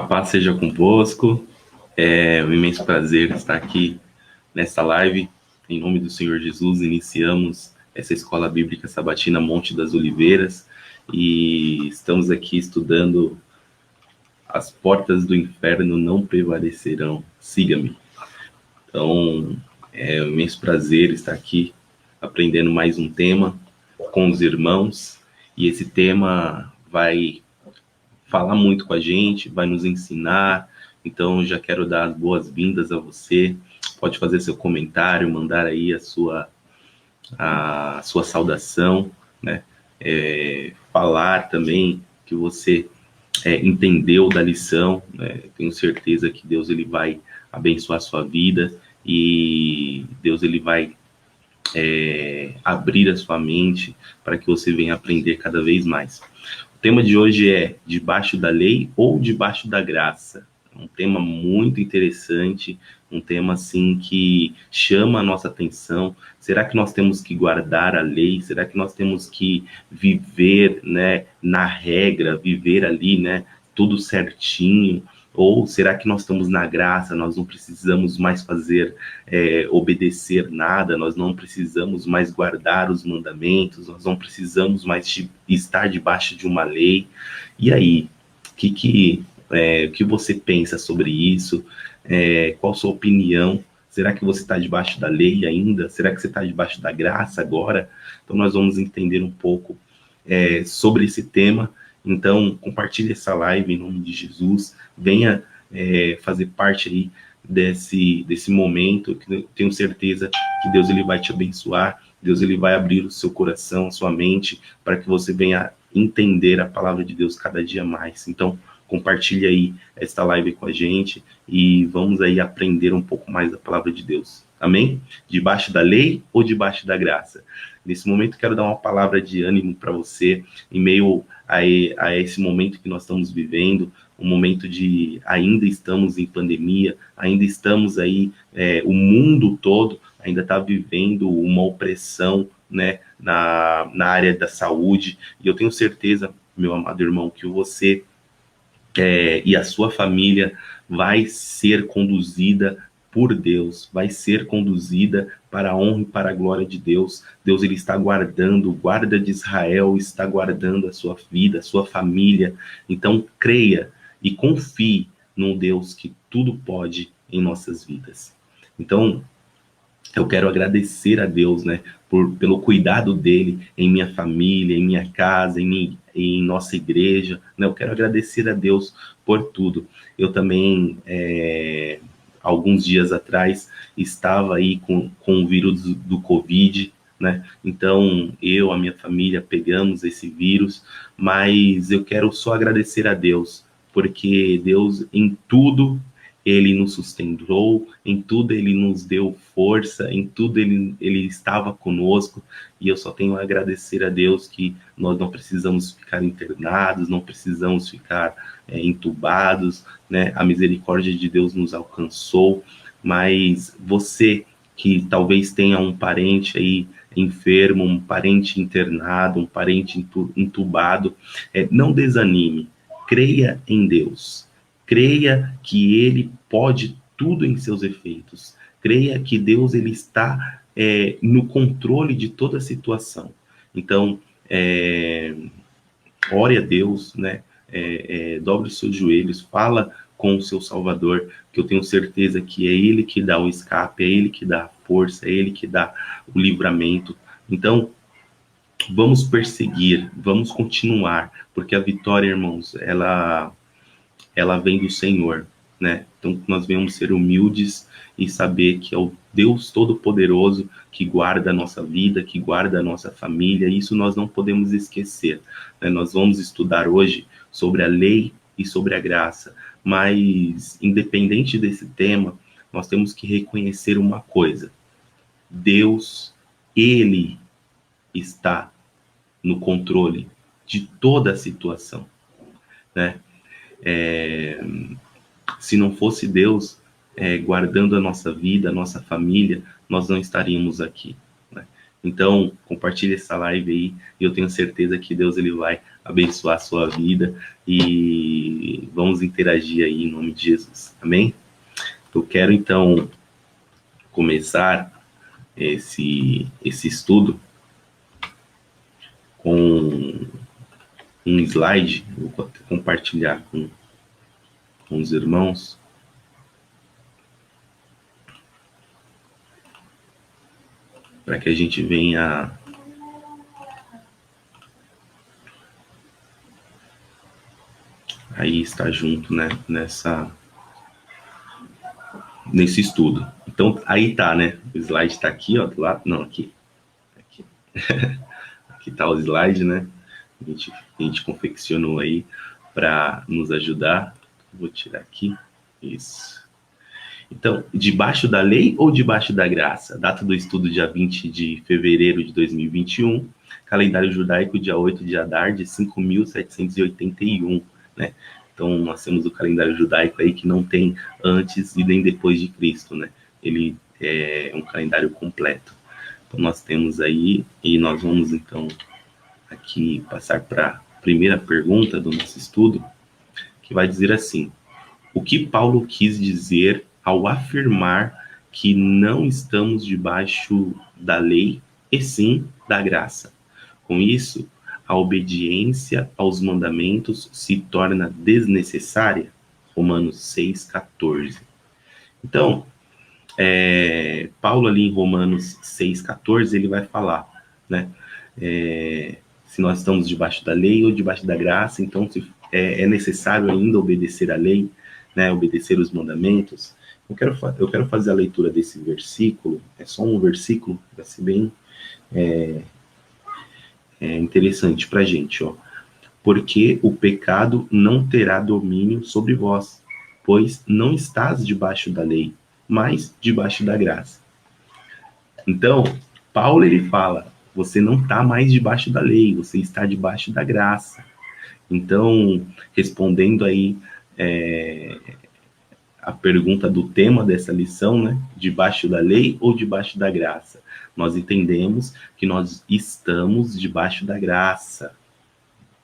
A paz seja convosco. É um imenso prazer estar aqui nesta live. Em nome do Senhor Jesus, iniciamos essa Escola Bíblica Sabatina Monte das Oliveiras e estamos aqui estudando As Portas do Inferno Não Prevalecerão. Siga-me. Então, é um imenso prazer estar aqui aprendendo mais um tema com os irmãos, e esse tema vai falar muito com a gente, vai nos ensinar. Então, já quero dar as boas-vindas a você. Pode fazer seu comentário, mandar aí a sua saudação, né? Falar também que você entendeu da lição, né? Tenho certeza que Deus ele vai abençoar a sua vida e Deus ele vai abrir a sua mente para que você venha aprender cada vez mais. O tema de hoje é debaixo da lei ou debaixo da graça. Um tema muito interessante, um tema assim que chama a nossa atenção. Será que nós temos que guardar a lei? Será que nós temos que viver, né, na regra, viver ali, né, tudo certinho? Ou será que nós estamos na graça, nós não precisamos mais obedecer nada, nós não precisamos mais guardar os mandamentos, nós não precisamos mais estar debaixo de uma lei? E aí, o que você pensa sobre isso? Qual a sua opinião? Será que você está debaixo da lei ainda? Será que você está debaixo da graça agora? Então nós vamos entender um pouco sobre esse tema. Então, compartilhe essa live em nome de Jesus. Venha fazer parte aí desse momento, que eu tenho certeza que Deus ele vai te abençoar. Deus ele vai abrir o seu coração, a sua mente, para que você venha entender a palavra de Deus cada dia mais. Então, compartilhe aí esta live com a gente e vamos aí aprender um pouco mais da palavra de Deus. Amém? Debaixo da lei ou debaixo da graça? Nesse momento, quero dar uma palavra de ânimo para você, em meio a esse momento que nós estamos vivendo, um momento de ainda estamos em pandemia, ainda estamos aí, o mundo todo ainda está vivendo uma opressão, né, na área da saúde, e eu tenho certeza, meu amado irmão, que você e a sua família vai ser conduzida por Deus, vai ser conduzida para a honra e para a glória de Deus. Deus ele está guardando, o guarda de Israel está guardando a sua vida, a sua família. Então creia e confie num Deus que tudo pode em nossas vidas. Então eu quero agradecer a Deus, né, pelo cuidado dele em minha família, em minha casa, em nossa igreja, né? Eu quero agradecer a Deus por tudo. Eu também, alguns dias atrás, estava aí com o vírus do Covid, né? Então, a minha família, pegamos esse vírus, mas eu quero só agradecer a Deus, porque Deus, em tudo, ele nos sustentou, em tudo ele nos deu força, em tudo ele estava conosco, e eu só tenho a agradecer a Deus que nós não precisamos ficar internados, não precisamos ficar entubados, né? A misericórdia de Deus nos alcançou, mas você que talvez tenha um parente aí enfermo, um parente internado, um parente entubado, não desanime, creia em Deus. Creia que ele pode tudo em seus efeitos. Creia que Deus ele está no controle de toda a situação. Então, ore a Deus, né? Dobre os seus joelhos, fala com o seu Salvador, que eu tenho certeza que é Ele que dá o escape, é Ele que dá a força, é Ele que dá o livramento. Então, vamos perseguir, vamos continuar, porque a vitória, irmãos, ela vem do Senhor, né? Então, nós venhamos ser humildes e saber que é o Deus Todo-Poderoso que guarda a nossa vida, que guarda a nossa família, e isso nós não podemos esquecer, né? Nós vamos estudar hoje sobre a lei e sobre a graça, mas, independente desse tema, nós temos que reconhecer uma coisa: Deus, Ele está no controle de toda a situação, né? Se não fosse Deus guardando a nossa vida, a nossa família, nós não estaríamos aqui, né? Então, compartilhe essa live aí e eu tenho certeza que Deus ele vai abençoar a sua vida e vamos interagir aí em nome de Jesus. Amém? Eu quero então começar esse estudo com um slide. Vou compartilhar com os irmãos. Para que a gente venha aí estar junto, né, nesse estudo. Então, aí tá, né? O slide tá aqui, ó, do lado. Não, aqui. Aqui tá o slide, né? A gente confeccionou aí para nos ajudar. Vou tirar aqui. Isso. Então, debaixo da lei ou debaixo da graça? Data do estudo, dia 20 de fevereiro de 2021. Calendário judaico, dia 8 de Adar, de 5.781, né? Então, nós temos o calendário judaico aí que não tem antes e nem depois de Cristo, né? Ele é um calendário completo. Então, nós temos aí, e nós vamos, então, aqui passar para a primeira pergunta do nosso estudo, que vai dizer assim: o que Paulo quis dizer ao afirmar que não estamos debaixo da lei, e sim da graça? Com isso, a obediência aos mandamentos se torna desnecessária? Romanos 6,14. Então, Paulo ali em Romanos 6,14, ele vai falar, né? Se nós estamos debaixo da lei ou debaixo da graça, então se é necessário ainda obedecer a lei, né? Obedecer os mandamentos. Eu quero fazer a leitura desse versículo, é só um versículo, vai ser bem interessante para a gente, ó. Porque o pecado não terá domínio sobre vós, pois não estás debaixo da lei, mas debaixo da graça. Então, Paulo ele fala, você não está mais debaixo da lei, você está debaixo da graça. Então, respondendo aí a pergunta do tema dessa lição, né? Debaixo da lei ou debaixo da graça? Nós entendemos que nós estamos debaixo da graça.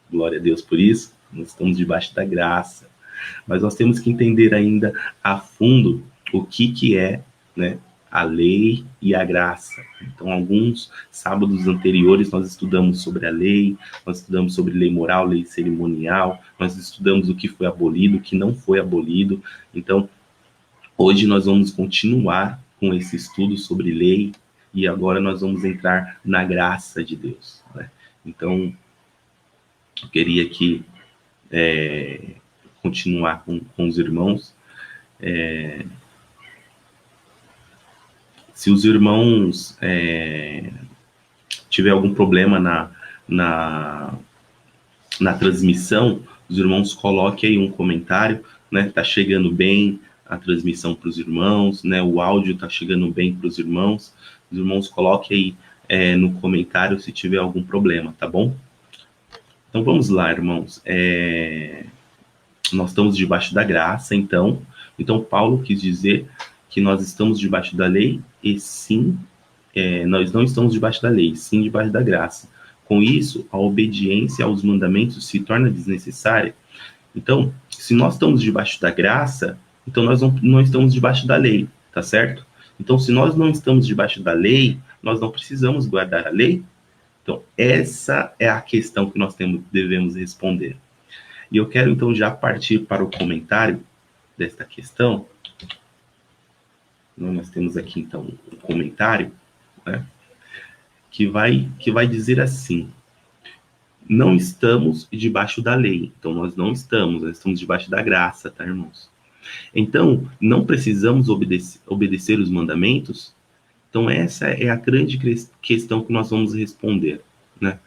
Glória a Deus por isso. Nós estamos debaixo da graça. Mas nós temos que entender ainda a fundo o que é, né, a lei e a graça. Então, alguns sábados anteriores nós estudamos sobre a lei, nós estudamos sobre lei moral, lei cerimonial, nós estudamos o que foi abolido, o que não foi abolido. Então, hoje nós vamos continuar com esse estudo sobre lei e agora nós vamos entrar na graça de Deus, né? Então, eu queria aqui continuar com os irmãos. Se os irmãos tiver algum problema na transmissão, os irmãos coloquem aí um comentário, né? Tá chegando bem a transmissão para os irmãos, né? O áudio tá chegando bem para os irmãos. Os irmãos coloquem aí no comentário se tiver algum problema, tá bom? Então vamos lá, irmãos. Nós estamos debaixo da graça, então Paulo quis dizer que nós estamos debaixo da lei e sim, nós não estamos debaixo da lei, sim debaixo da graça. Com isso, a obediência aos mandamentos se torna desnecessária. Então, se nós estamos debaixo da graça, então nós não estamos debaixo da lei, tá certo? Então, se nós não estamos debaixo da lei, nós não precisamos guardar a lei. Então, essa é a questão que nós devemos responder. E eu quero, então, já partir para o comentário desta questão. Nós temos aqui, então, um comentário, né, que vai dizer assim: não estamos debaixo da lei. Então, nós estamos debaixo da graça, tá, irmãos? Então, não precisamos obedecer os mandamentos? Então, essa é a grande questão que nós vamos responder, né?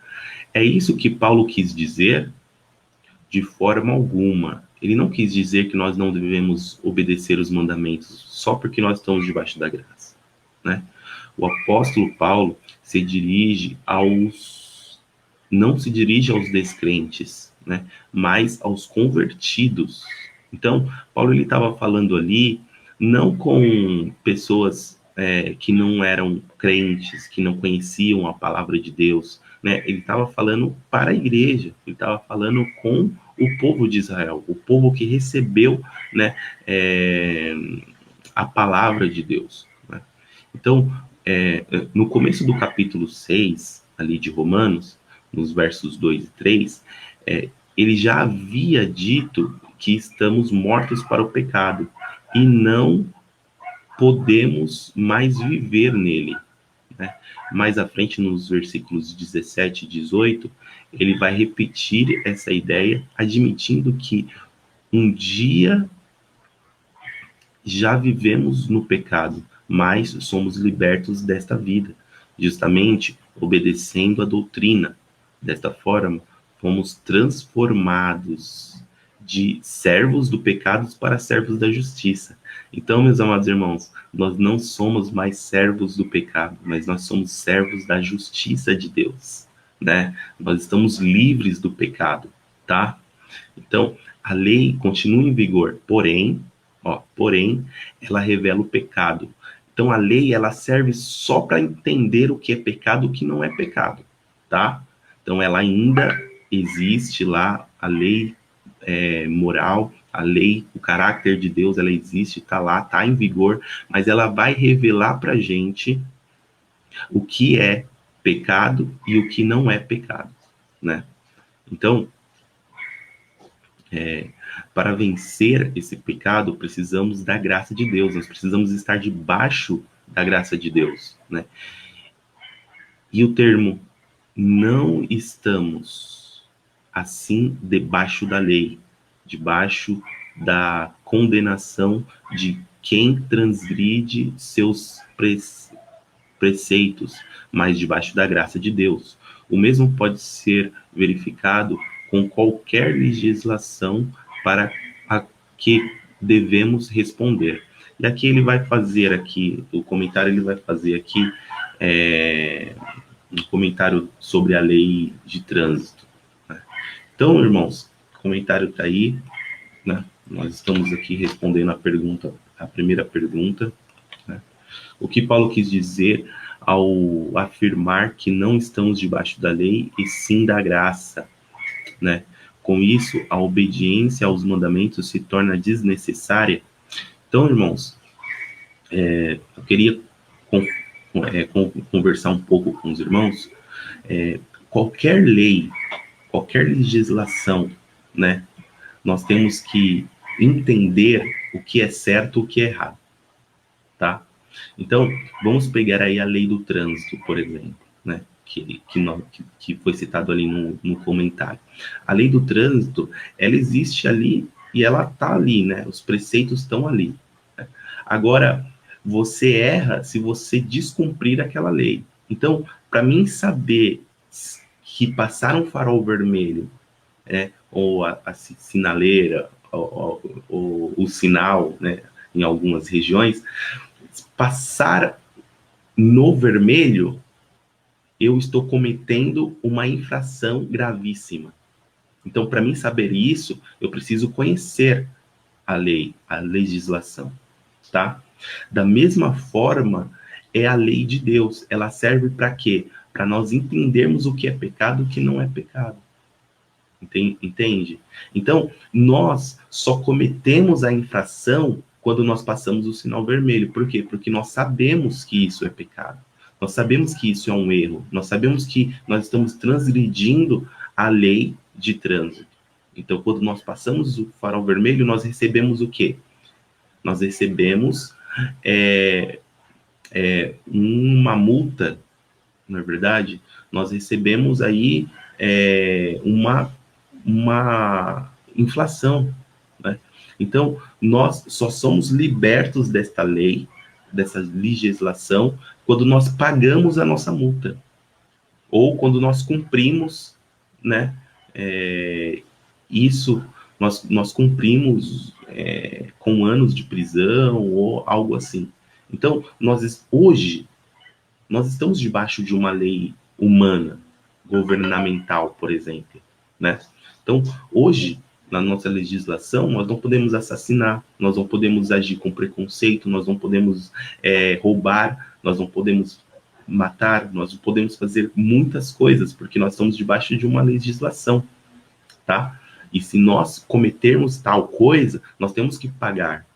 É isso que Paulo quis dizer? De forma alguma. Ele não quis dizer que nós não devemos obedecer os mandamentos só porque nós estamos debaixo da graça, né? O apóstolo Paulo não se dirige aos descrentes, né? Mas aos convertidos. Então, Paulo ele estava falando ali não com pessoas que não eram crentes, que não conheciam a palavra de Deus, né? Ele estava falando para a igreja, ele estava falando com o povo de Israel, o povo que recebeu, né, a palavra de Deus, né? Então, no começo do capítulo 6, ali de Romanos, nos versos 2 e 3, ele já havia dito que estamos mortos para o pecado e não podemos mais viver nele, né? Mais à frente, nos versículos 17 e 18, ele vai repetir essa ideia, admitindo que um dia já vivemos no pecado, mas somos libertos desta vida, justamente obedecendo a doutrina. Desta forma, fomos transformados de servos do pecado para servos da justiça. Então, meus amados irmãos, nós não somos mais servos do pecado, mas nós somos servos da justiça de Deus, né? Nós estamos livres do pecado, tá? Então, a lei continua em vigor, porém, ela revela o pecado. Então, a lei, ela serve só para entender o que é pecado e o que não é pecado, tá? Então, ela ainda existe lá, a lei moral, a lei, o caráter de Deus, ela existe, está lá, está em vigor, mas ela vai revelar para a gente o que é pecado e o que não é pecado, né? Então, para vencer esse pecado, precisamos da graça de Deus, nós precisamos estar debaixo da graça de Deus, né? E o termo não estamos assim debaixo da lei, debaixo da condenação de quem transgride seus preceitos, mas debaixo da graça de Deus. O mesmo pode ser verificado com qualquer legislação para a que devemos responder. E aqui ele vai fazer aqui, o comentário ele vai fazer aqui um comentário sobre a lei de trânsito, né? Então, irmãos, o comentário está aí, né? Nós estamos aqui respondendo a primeira pergunta, né? O que Paulo quis dizer ao afirmar que não estamos debaixo da lei e sim da graça, né? Com isso, a obediência aos mandamentos se torna desnecessária. Então, irmãos, eu queria conversar um pouco com os irmãos. Qualquer lei, qualquer legislação, né? Nós temos que entender o que é certo e o que é errado, tá? Então, vamos pegar aí a lei do trânsito, por exemplo, né? Que foi citado ali no comentário. A lei do trânsito, ela existe ali e ela tá ali, né? Os preceitos estão ali, né? Agora, você erra se você descumprir aquela lei. Então, para mim saber que passar um farol vermelho, ou a sinaleira, ou o sinal, né, em algumas regiões, passar no vermelho, eu estou cometendo uma infração gravíssima. Então, para mim saber isso, eu preciso conhecer a lei, a legislação, tá? Da mesma forma, é a lei de Deus. Ela serve para quê? Para nós entendermos o que é pecado e o que não é pecado. Entende? Então, nós só cometemos a infração quando nós passamos o sinal vermelho. Por quê? Porque nós sabemos que isso é pecado. Nós sabemos que isso é um erro. Nós sabemos que nós estamos transgredindo a lei de trânsito. Então, quando nós passamos o farol vermelho, nós recebemos o quê? Nós recebemos uma multa, não é verdade? Nós recebemos aí uma inflação, né? Então, nós só somos libertos desta lei, dessa legislação, quando nós pagamos a nossa multa, ou quando nós cumprimos, né? Isso, nós cumprimos com anos de prisão, ou algo assim. Então, hoje, nós estamos debaixo de uma lei humana, governamental, por exemplo, né? Então, hoje, na nossa legislação, nós não podemos assassinar, nós não podemos agir com preconceito, nós não podemos roubar, nós não podemos matar, nós não podemos fazer muitas coisas, porque nós estamos debaixo de uma legislação, tá? E se nós cometermos tal coisa, nós temos que pagar,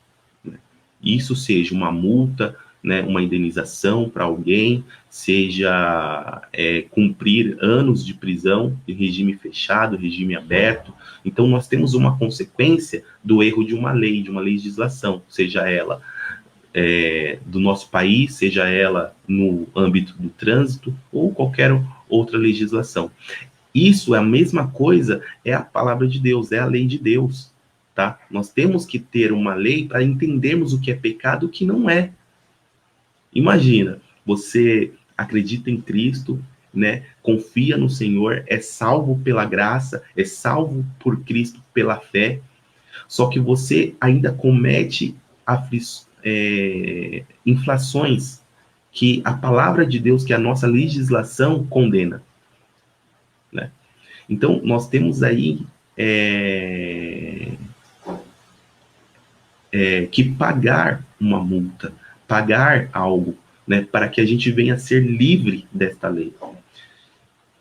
né? Isso seja uma multa, né, uma indenização para alguém, seja cumprir anos de prisão em regime fechado, regime aberto. Então, nós temos uma consequência do erro de uma lei, de uma legislação, seja ela do nosso país, seja ela no âmbito do trânsito ou qualquer outra legislação. Isso é a mesma coisa, é a palavra de Deus, é a lei de Deus, tá? Nós temos que ter uma lei para entendermos o que é pecado e o que não é. Imagina, você acredita em Cristo, né? Confia no Senhor, é salvo pela graça, é salvo por Cristo pela fé, só que você ainda comete inflações que a palavra de Deus, que a nossa legislação condena, né? Então, nós temos aí que pagar uma multa, pagar algo, né, para que a gente venha a ser livre desta lei.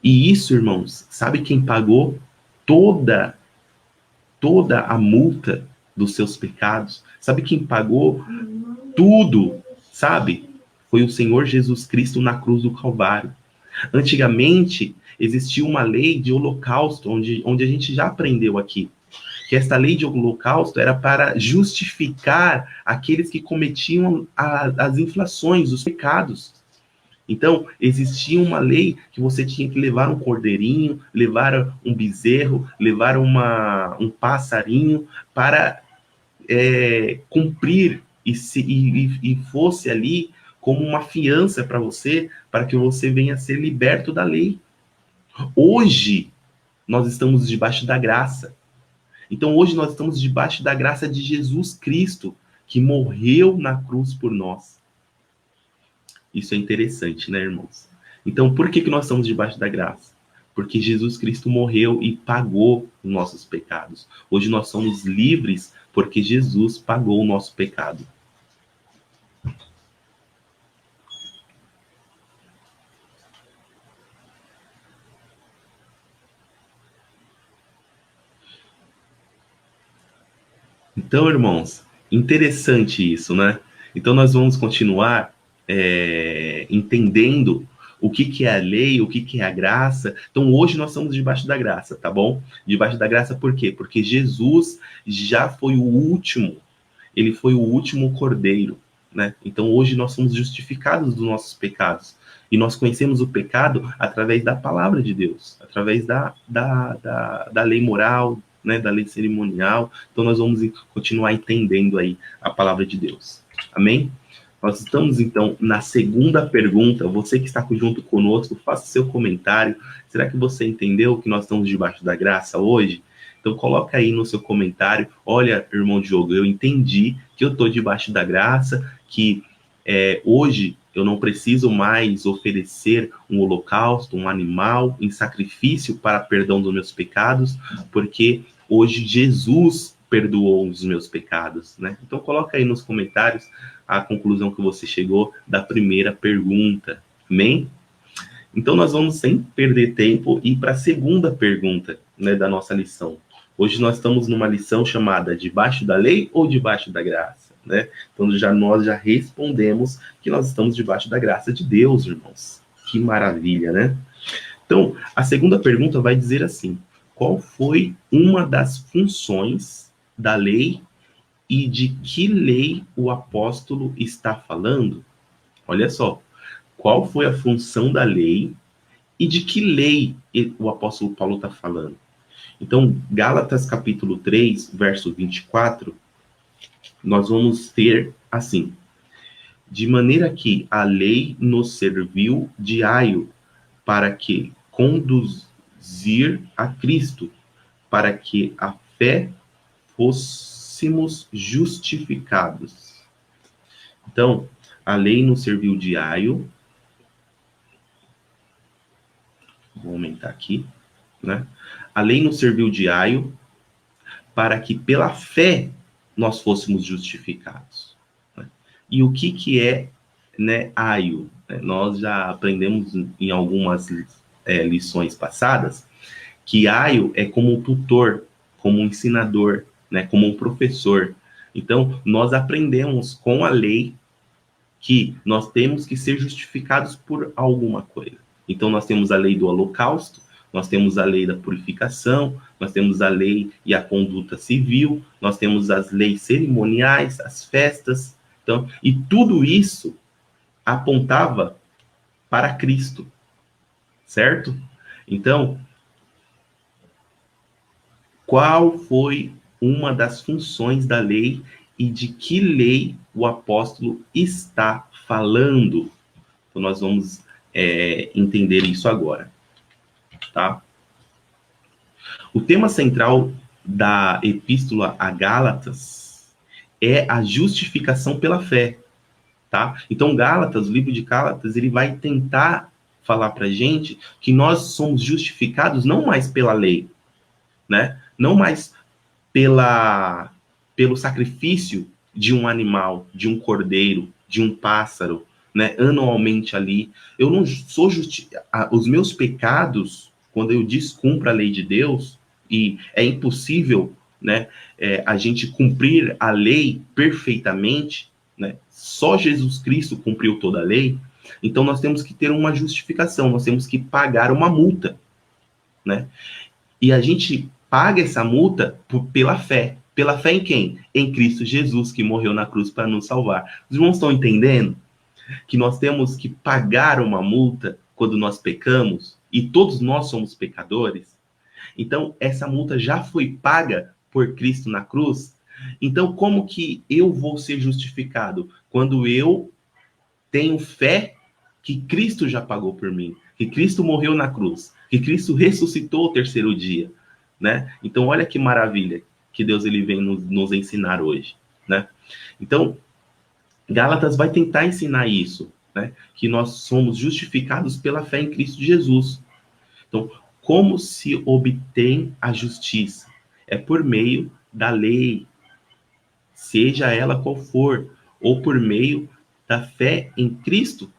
E isso, irmãos, sabe quem pagou toda a multa dos seus pecados? Sabe quem pagou tudo, sabe? Foi o Senhor Jesus Cristo na cruz do Calvário. Antigamente, existia uma lei de holocausto, onde a gente já aprendeu aqui, que esta lei de holocausto era para justificar aqueles que cometiam as infrações, os pecados. Então, existia uma lei que você tinha que levar um cordeirinho, levar um bezerro, levar um passarinho para cumprir e fosse ali como uma fiança para você, para que você venha a ser liberto da lei. Hoje, nós estamos debaixo da graça. Então, hoje nós estamos debaixo da graça de Jesus Cristo, que morreu na cruz por nós. Isso é interessante, né, irmãos? Então, por que nós estamos debaixo da graça? Porque Jesus Cristo morreu e pagou os nossos pecados. Hoje nós somos livres porque Jesus pagou o nosso pecado. Então, irmãos, interessante isso, né? Então, nós vamos continuar entendendo o que é a lei, o que é a graça. Então, hoje nós estamos debaixo da graça, tá bom? Debaixo da graça por quê? Porque Jesus já foi o último, ele foi o último cordeiro, né? Então, hoje nós somos justificados dos nossos pecados. E nós conhecemos o pecado através da palavra de Deus, através da lei moral, né, da lei cerimonial. Então, nós vamos continuar entendendo aí a palavra de Deus. Amém? Nós estamos, então, na segunda pergunta. Você que está junto conosco, faça seu comentário. Será que você entendeu que nós estamos debaixo da graça hoje? Então, coloca aí no seu comentário. Olha, irmão Diogo, eu entendi que eu estou debaixo da graça, que hoje eu não preciso mais oferecer um holocausto, um animal em sacrifício para perdão dos meus pecados, porque hoje Jesus perdoou os meus pecados, né? Então, coloca aí nos comentários a conclusão que você chegou da primeira pergunta. Amém? Então, nós vamos, sem perder tempo, ir para a segunda pergunta, né, da nossa lição. Hoje nós estamos numa lição chamada Debaixo da Lei ou Debaixo da Graça, né? Então, nós já respondemos que nós estamos debaixo da graça de Deus, irmãos. Que maravilha, né? Então, a segunda pergunta vai dizer assim: qual foi uma das funções da lei e de que lei o apóstolo está falando? Olha só, qual foi a função da lei e de que lei o apóstolo Paulo está falando? Então, Gálatas capítulo 3, verso 24, nós vamos ter assim: de maneira que a lei nos serviu de aio para que conduzir a Cristo, para que a fé fôssemos justificados. Então, a lei nos serviu de aio. Vou aumentar aqui, né? A lei nos serviu de aio para que pela fé nós fôssemos justificados. Né? E o que é, né, aio? Nós já aprendemos em algumas lições passadas que aio é como um tutor, como um ensinador, né, como um professor. Então, nós aprendemos com a lei que nós temos que ser justificados por alguma coisa. Então, nós temos a lei do holocausto, nós temos a lei da purificação, nós temos a lei e a conduta civil, nós temos as leis cerimoniais, as festas. Então, e tudo isso apontava para Cristo, certo? Então, qual foi uma das funções da lei e de que lei o apóstolo está falando? Então, nós vamos entender isso agora, tá? O tema central da Epístola a Gálatas é a justificação pela fé, tá? Então, Gálatas, o livro de Gálatas, ele vai tentar falar para gente que nós somos justificados não mais pela lei, né? Não mais pelo sacrifício de um animal, de um cordeiro, de um pássaro, né? Anualmente ali. Eu não sou os meus pecados, quando eu descumpro a lei de Deus, e é impossível, né, a gente cumprir a lei perfeitamente, né? Só Jesus Cristo cumpriu toda a lei. Então nós temos que ter uma justificação, nós temos que pagar uma multa, né? E a gente paga essa multa pela fé. Pela fé em quem? Em Cristo Jesus, que morreu na cruz para nos salvar. Os irmãos estão entendendo que nós temos que pagar uma multa quando nós pecamos? E todos nós somos pecadores? Então, essa multa já foi paga por Cristo na cruz? Então, como que eu vou ser justificado? Quando eu tenho fé que Cristo já pagou por mim, que Cristo morreu na cruz, que Cristo ressuscitou o terceiro dia, né? Então, olha que maravilha que Deus ele vem nos ensinar hoje, né? Então, Gálatas vai tentar ensinar isso, né? Que nós somos justificados pela fé em Cristo Jesus. Então, como se obtém a justiça? É por meio da lei, seja ela qual for, ou por meio da fé em Cristo,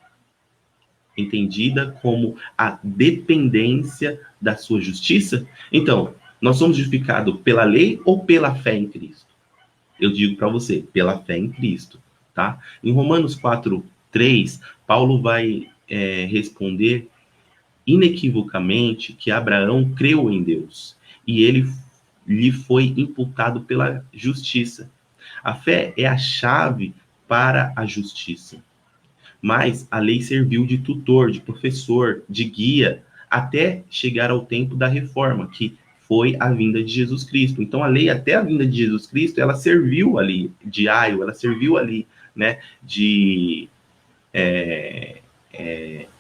entendida como a dependência da sua justiça. Então, nós somos justificados pela lei ou pela fé em Cristo? Eu digo para você, pela fé em Cristo, tá? Em Romanos 4:3, Paulo vai responder inequivocamente que Abraão creu em Deus e ele lhe foi imputado pela justiça. A fé é a chave para a justiça. Mas a lei serviu de tutor, de professor, de guia, até chegar ao tempo da reforma, que foi a vinda de Jesus Cristo. Então, a lei, até a vinda de Jesus Cristo, ela serviu ali de aio, ela serviu ali, né, de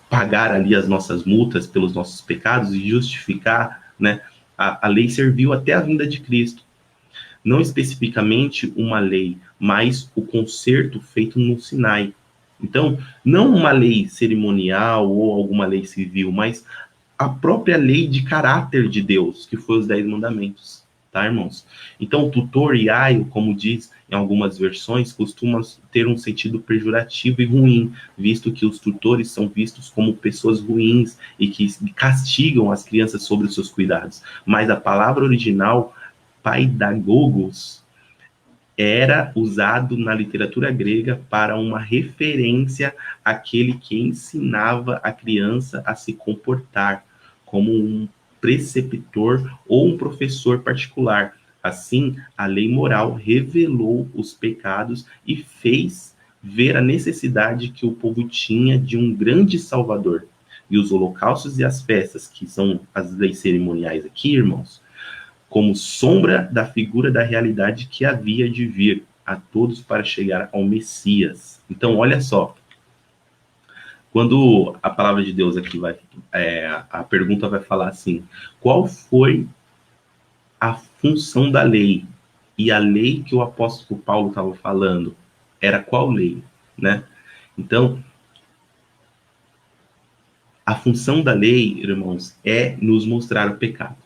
pagar ali as nossas multas pelos nossos pecados e justificar, né? A lei serviu até a vinda de Cristo. Não especificamente uma lei, mas o concerto feito no Sinai. Então, não uma lei cerimonial ou alguma lei civil, mas a própria lei de caráter de Deus, que foi os 10 mandamentos, tá, irmãos? Então, tutor e aio, como diz em algumas versões, costuma ter um sentido pejorativo e ruim, visto que os tutores são vistos como pessoas ruins e que castigam as crianças sobre os seus cuidados. Mas a palavra original, paidagogos, era usado na literatura grega para uma referência àquele que ensinava a criança a se comportar como um preceptor ou um professor particular. Assim, a lei moral revelou os pecados e fez ver a necessidade que o povo tinha de um grande salvador. E os holocaustos e as festas, que são as leis cerimoniais aqui, irmãos, como sombra da figura da realidade que havia de vir a todos para chegar ao Messias. Então, olha só, quando a palavra de Deus aqui vai, a pergunta vai falar assim, qual foi a função da lei? E a lei que o apóstolo Paulo estava falando era qual lei, né? Então, a função da lei, irmãos, é nos mostrar o pecado.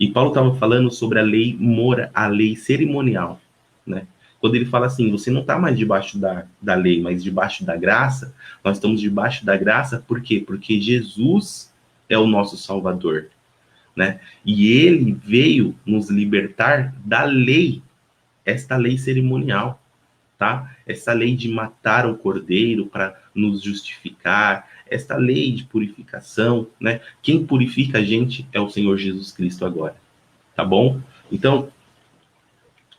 E Paulo estava falando sobre a lei cerimonial, né? Quando ele fala assim, você não está mais debaixo da lei, mas debaixo da graça, nós estamos debaixo da graça, por quê? Porque Jesus é o nosso Salvador, né? E ele veio nos libertar da lei, esta lei cerimonial, tá? Essa lei de matar o cordeiro para nos justificar, esta lei de purificação, né? Quem purifica a gente é o Senhor Jesus Cristo agora, tá bom? Então,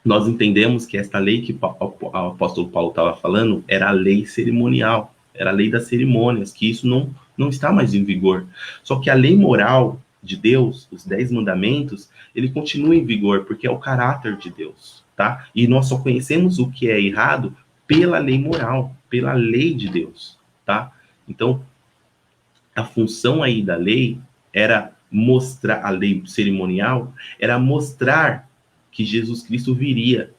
nós entendemos que esta lei que o apóstolo Paulo estava falando era a lei cerimonial, era a lei das cerimônias, que isso não está mais em vigor. Só que a lei moral de Deus, os 10 mandamentos, ele continua em vigor, porque é o caráter de Deus, tá? E nós só conhecemos o que é errado pela lei moral, pela lei de Deus, tá? Então, a função aí da lei era mostrar, a lei cerimonial era mostrar que Jesus Cristo viria,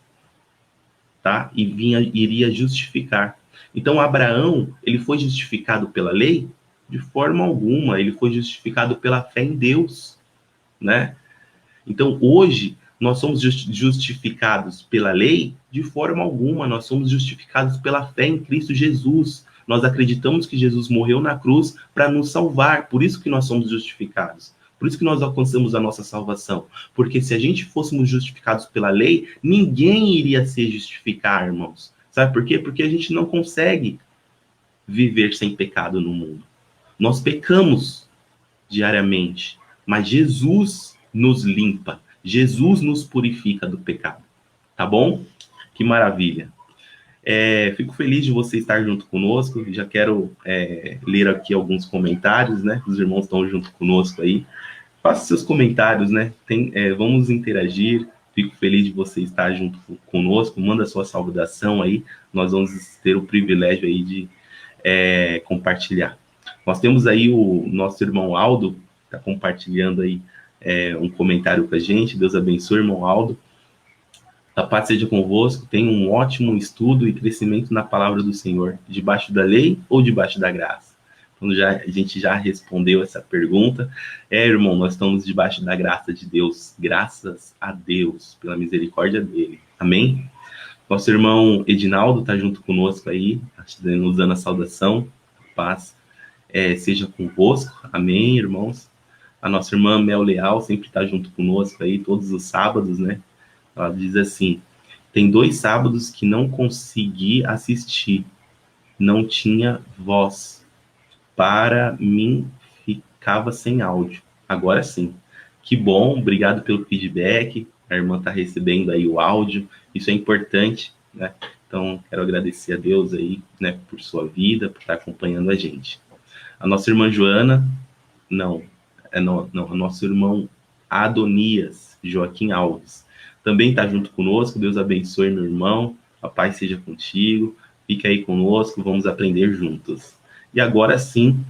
tá? E iria justificar. Então, Abraão, ele foi justificado pela lei? De forma alguma, ele foi justificado pela fé em Deus, né? Então, hoje, nós somos justificados pela lei? De forma alguma, nós somos justificados pela fé em Cristo Jesus. Nós acreditamos que Jesus morreu na cruz para nos salvar, por isso que nós somos justificados. Por isso que nós alcançamos a nossa salvação. Porque se a gente fôssemos justificados pela lei, ninguém iria se justificar, irmãos. Sabe por quê? Porque a gente não consegue viver sem pecado no mundo. Nós pecamos diariamente, mas Jesus nos limpa, Jesus nos purifica do pecado, tá bom? Que maravilha. Fico feliz de você estar junto conosco, já quero ler aqui alguns comentários, né? Os irmãos estão junto conosco aí. Faça seus comentários, né? Vamos interagir. Fico feliz de você estar junto conosco. Manda sua saudação aí. Nós vamos ter o privilégio aí de compartilhar. Nós temos aí o nosso irmão Aldo, está compartilhando aí um comentário com a gente. Deus abençoe, irmão Aldo. A paz seja convosco. Tenha um ótimo estudo e crescimento na palavra do Senhor. Debaixo da lei ou debaixo da graça? Quando a gente já respondeu essa pergunta, irmão, nós estamos debaixo da graça de Deus. Graças a Deus, pela misericórdia dele. Amém? Nosso irmão Edinaldo está junto conosco aí, nos dando a saudação. A paz seja convosco. Amém, irmãos? A nossa irmã Mel Leal sempre está junto conosco aí, todos os sábados, né? Ela diz assim, tem 2 sábados que não consegui assistir, não tinha voz, para mim ficava sem áudio, agora sim. Que bom, obrigado pelo feedback, a irmã está recebendo aí o áudio, isso é importante, né? Então, quero agradecer a Deus aí, né, por sua vida, por estar acompanhando a gente. A nossa irmã Joana, o nosso irmão Adonias Joaquim Alves, também está junto conosco. Deus abençoe, meu irmão, a paz seja contigo, fica aí conosco, vamos aprender juntos. E agora sim,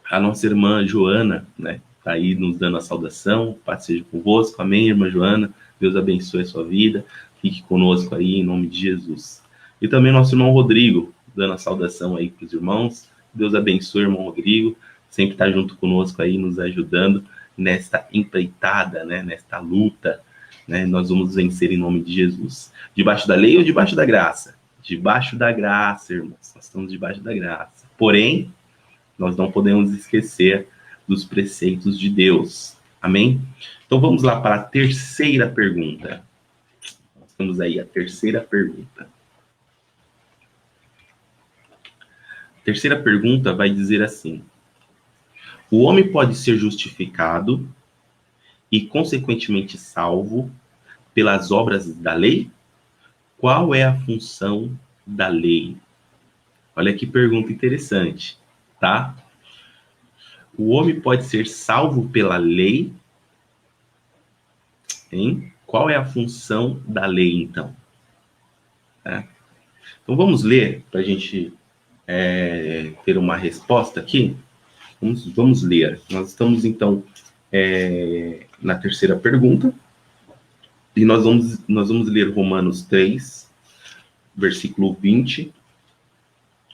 a nossa irmã Joana, né, está aí nos dando a saudação, paz seja convosco, amém, irmã Joana, Deus abençoe a sua vida, fique conosco aí, em nome de Jesus. E também nosso irmão Rodrigo, dando a saudação aí para os irmãos, Deus abençoe, irmão Rodrigo, sempre está junto conosco aí, nos ajudando nesta empreitada, né, nesta luta, né, nós vamos vencer em nome de Jesus. Debaixo da lei ou debaixo da graça? Debaixo da graça, irmãos, nós estamos debaixo da graça. Porém, nós não podemos esquecer dos preceitos de Deus. Amém? Então vamos lá para a terceira pergunta. Nós temos aí a terceira pergunta. A terceira pergunta vai dizer assim: o homem pode ser justificado e, consequentemente, salvo pelas obras da lei? Qual é a função da lei? Olha que pergunta interessante, tá? O homem pode ser salvo pela lei, hein? Qual é a função da lei, então? Então vamos ler para a gente ter uma resposta aqui. Vamos ler. Nós estamos, então, na terceira pergunta. E nós vamos ler Romanos 3, versículo 20,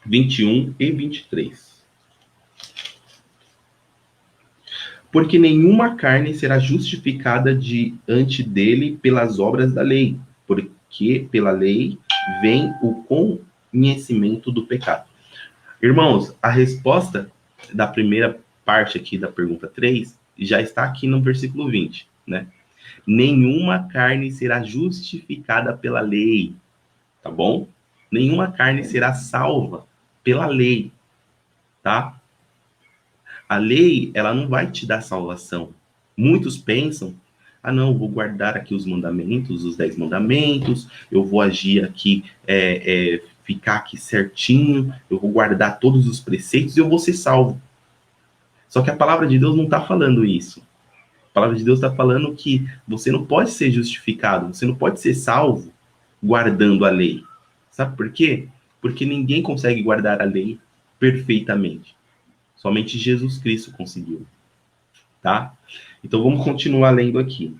21 e 23. Porque nenhuma carne será justificada diante dele pelas obras da lei, porque pela lei vem o conhecimento do pecado. Irmãos, a resposta da primeira parte aqui da pergunta 3 já está aqui no versículo 20, né? Nenhuma carne será justificada pela lei, tá bom? Nenhuma carne será salva pela lei, tá? A lei, ela não vai te dar salvação. Muitos pensam, ah, não, eu vou guardar aqui os mandamentos, os 10 mandamentos, eu vou agir aqui, ficar aqui certinho, eu vou guardar todos os preceitos e eu vou ser salvo. Só que a palavra de Deus não está falando isso. A palavra de Deus está falando que você não pode ser justificado, você não pode ser salvo guardando a lei. Sabe por quê? Porque ninguém consegue guardar a lei perfeitamente. Somente Jesus Cristo conseguiu, tá? Então vamos continuar lendo aqui.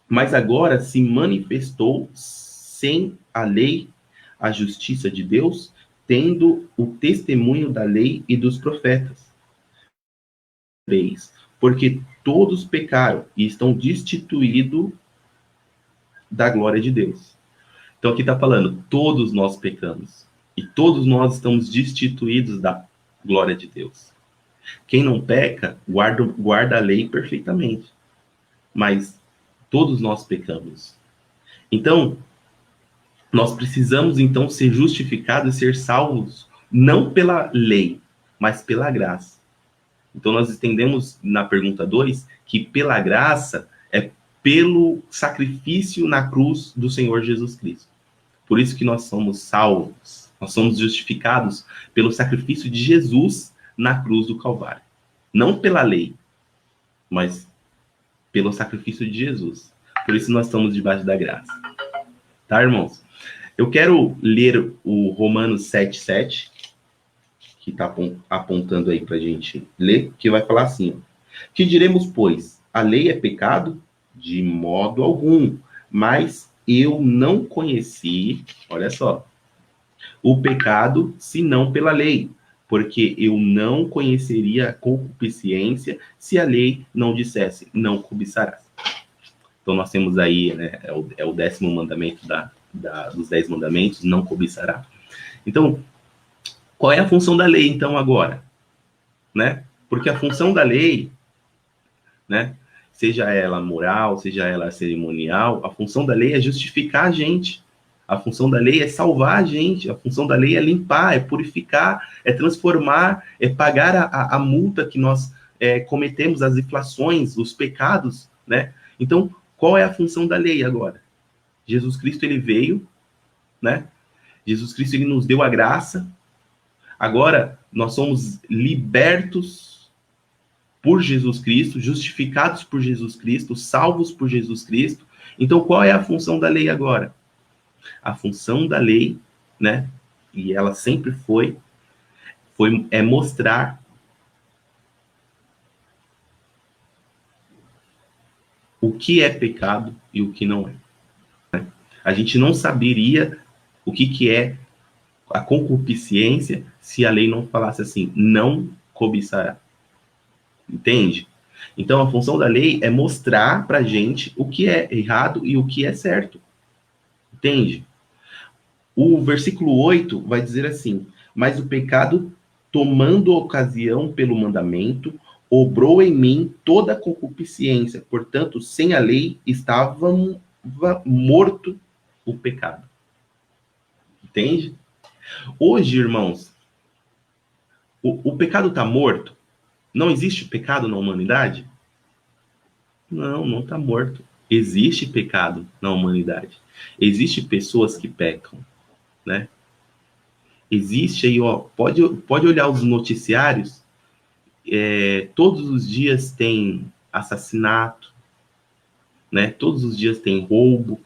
Mas agora se manifestou sem a lei a justiça de Deus, tendo o testemunho da lei e dos profetas. Porque todos pecaram e estão destituídos da glória de Deus. Então aqui está falando, todos nós pecamos. E todos nós estamos destituídos da glória de Deus. Quem não peca, guarda a lei perfeitamente. Mas todos nós pecamos. Então, nós precisamos então ser justificados e ser salvos, não pela lei, mas pela graça. Então, nós entendemos na pergunta 2 que pela graça é pelo sacrifício na cruz do Senhor Jesus Cristo. Por isso que nós somos salvos, nós somos justificados pelo sacrifício de Jesus na cruz do Calvário. Não pela lei, mas pelo sacrifício de Jesus. Por isso nós estamos debaixo da graça. Tá, irmãos? Eu quero ler o Romanos 7:7, que está apontando aí para a gente ler, que vai falar assim: que diremos, pois? A lei é pecado? De modo algum. Mas eu não conheci, olha só, o pecado senão pela lei, porque eu não conheceria a concupiscência se a lei não dissesse, não cobiçarás. Então nós temos aí, né, é o 10º mandamento dos 10 mandamentos, não cobiçará. Então, qual é a função da lei, então, agora? Né? Porque a função da lei, né, seja ela moral, seja ela cerimonial, a função da lei é justificar a gente. A função da lei é salvar a gente. A função da lei é limpar, é purificar, é transformar, é pagar a multa que nós cometemos, as infrações, os pecados, né? Então, qual é a função da lei agora? Jesus Cristo, ele veio, né? Jesus Cristo, ele nos deu a graça. Agora, nós somos libertos por Jesus Cristo, justificados por Jesus Cristo, salvos por Jesus Cristo. Então, qual é a função da lei agora? A função da lei, né? E ela sempre é mostrar o que é pecado e o que não é. Né? A gente não saberia o que é a concupiscência se a lei não falasse assim, não cobiçará. Entende? Então, a função da lei é mostrar pra gente o que é errado e o que é certo. Entende? O versículo 8 vai dizer assim: mas o pecado, tomando ocasião pelo mandamento, obrou em mim toda a concupiscência. Portanto, sem a lei estava morto o pecado. Entende? Hoje, irmãos, o pecado está morto? Não existe pecado na humanidade? Não, não está morto. Existe pecado na humanidade. Existem pessoas que pecam, né? Existe aí, ó, pode olhar os noticiários, todos os dias tem assassinato, né? Todos os dias tem roubo,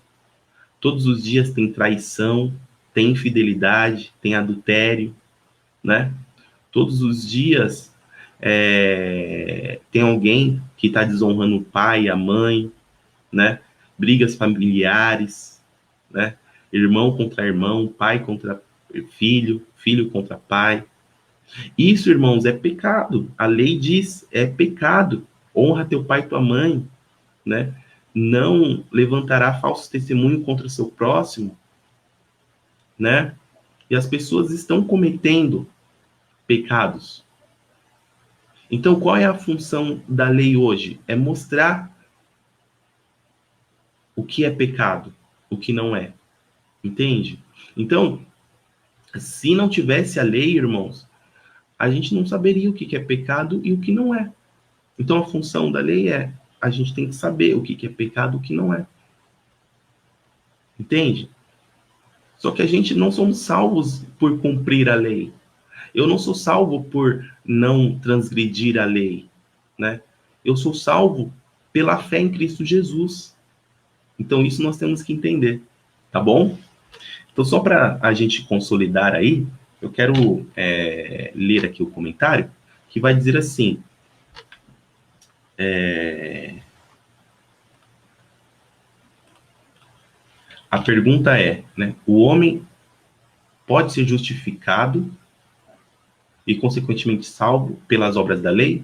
todos os dias tem traição, tem infidelidade, tem adultério, né? Todos os dias tem alguém que está desonrando o pai, a mãe, né? Brigas familiares, né? Irmão contra irmão, pai contra filho, filho contra pai. Isso, irmãos, é pecado. A lei diz, é pecado. honra teu pai e tua mãe, né? Não levantará falso testemunho contra o seu próximo, né? E as pessoas estão cometendo pecados. Então, qual é a função da lei hoje? É mostrar o que é pecado, o que não é. Entende? Então, se não tivesse a lei, irmãos, a gente não saberia o que é pecado e o que não é. Então, a função da lei é a gente tem que saber o que é pecado e o que não é. Entende? Só que a gente não somos salvos por cumprir a lei. Eu não sou salvo por não transgredir a lei, né? Eu sou salvo pela fé em Cristo Jesus. Então, isso nós temos que entender, tá bom? Então, só para a gente consolidar aí, eu quero ler aqui o comentário, que vai dizer assim, a pergunta é, né, o homem pode ser justificado e, consequentemente, salvo pelas obras da lei?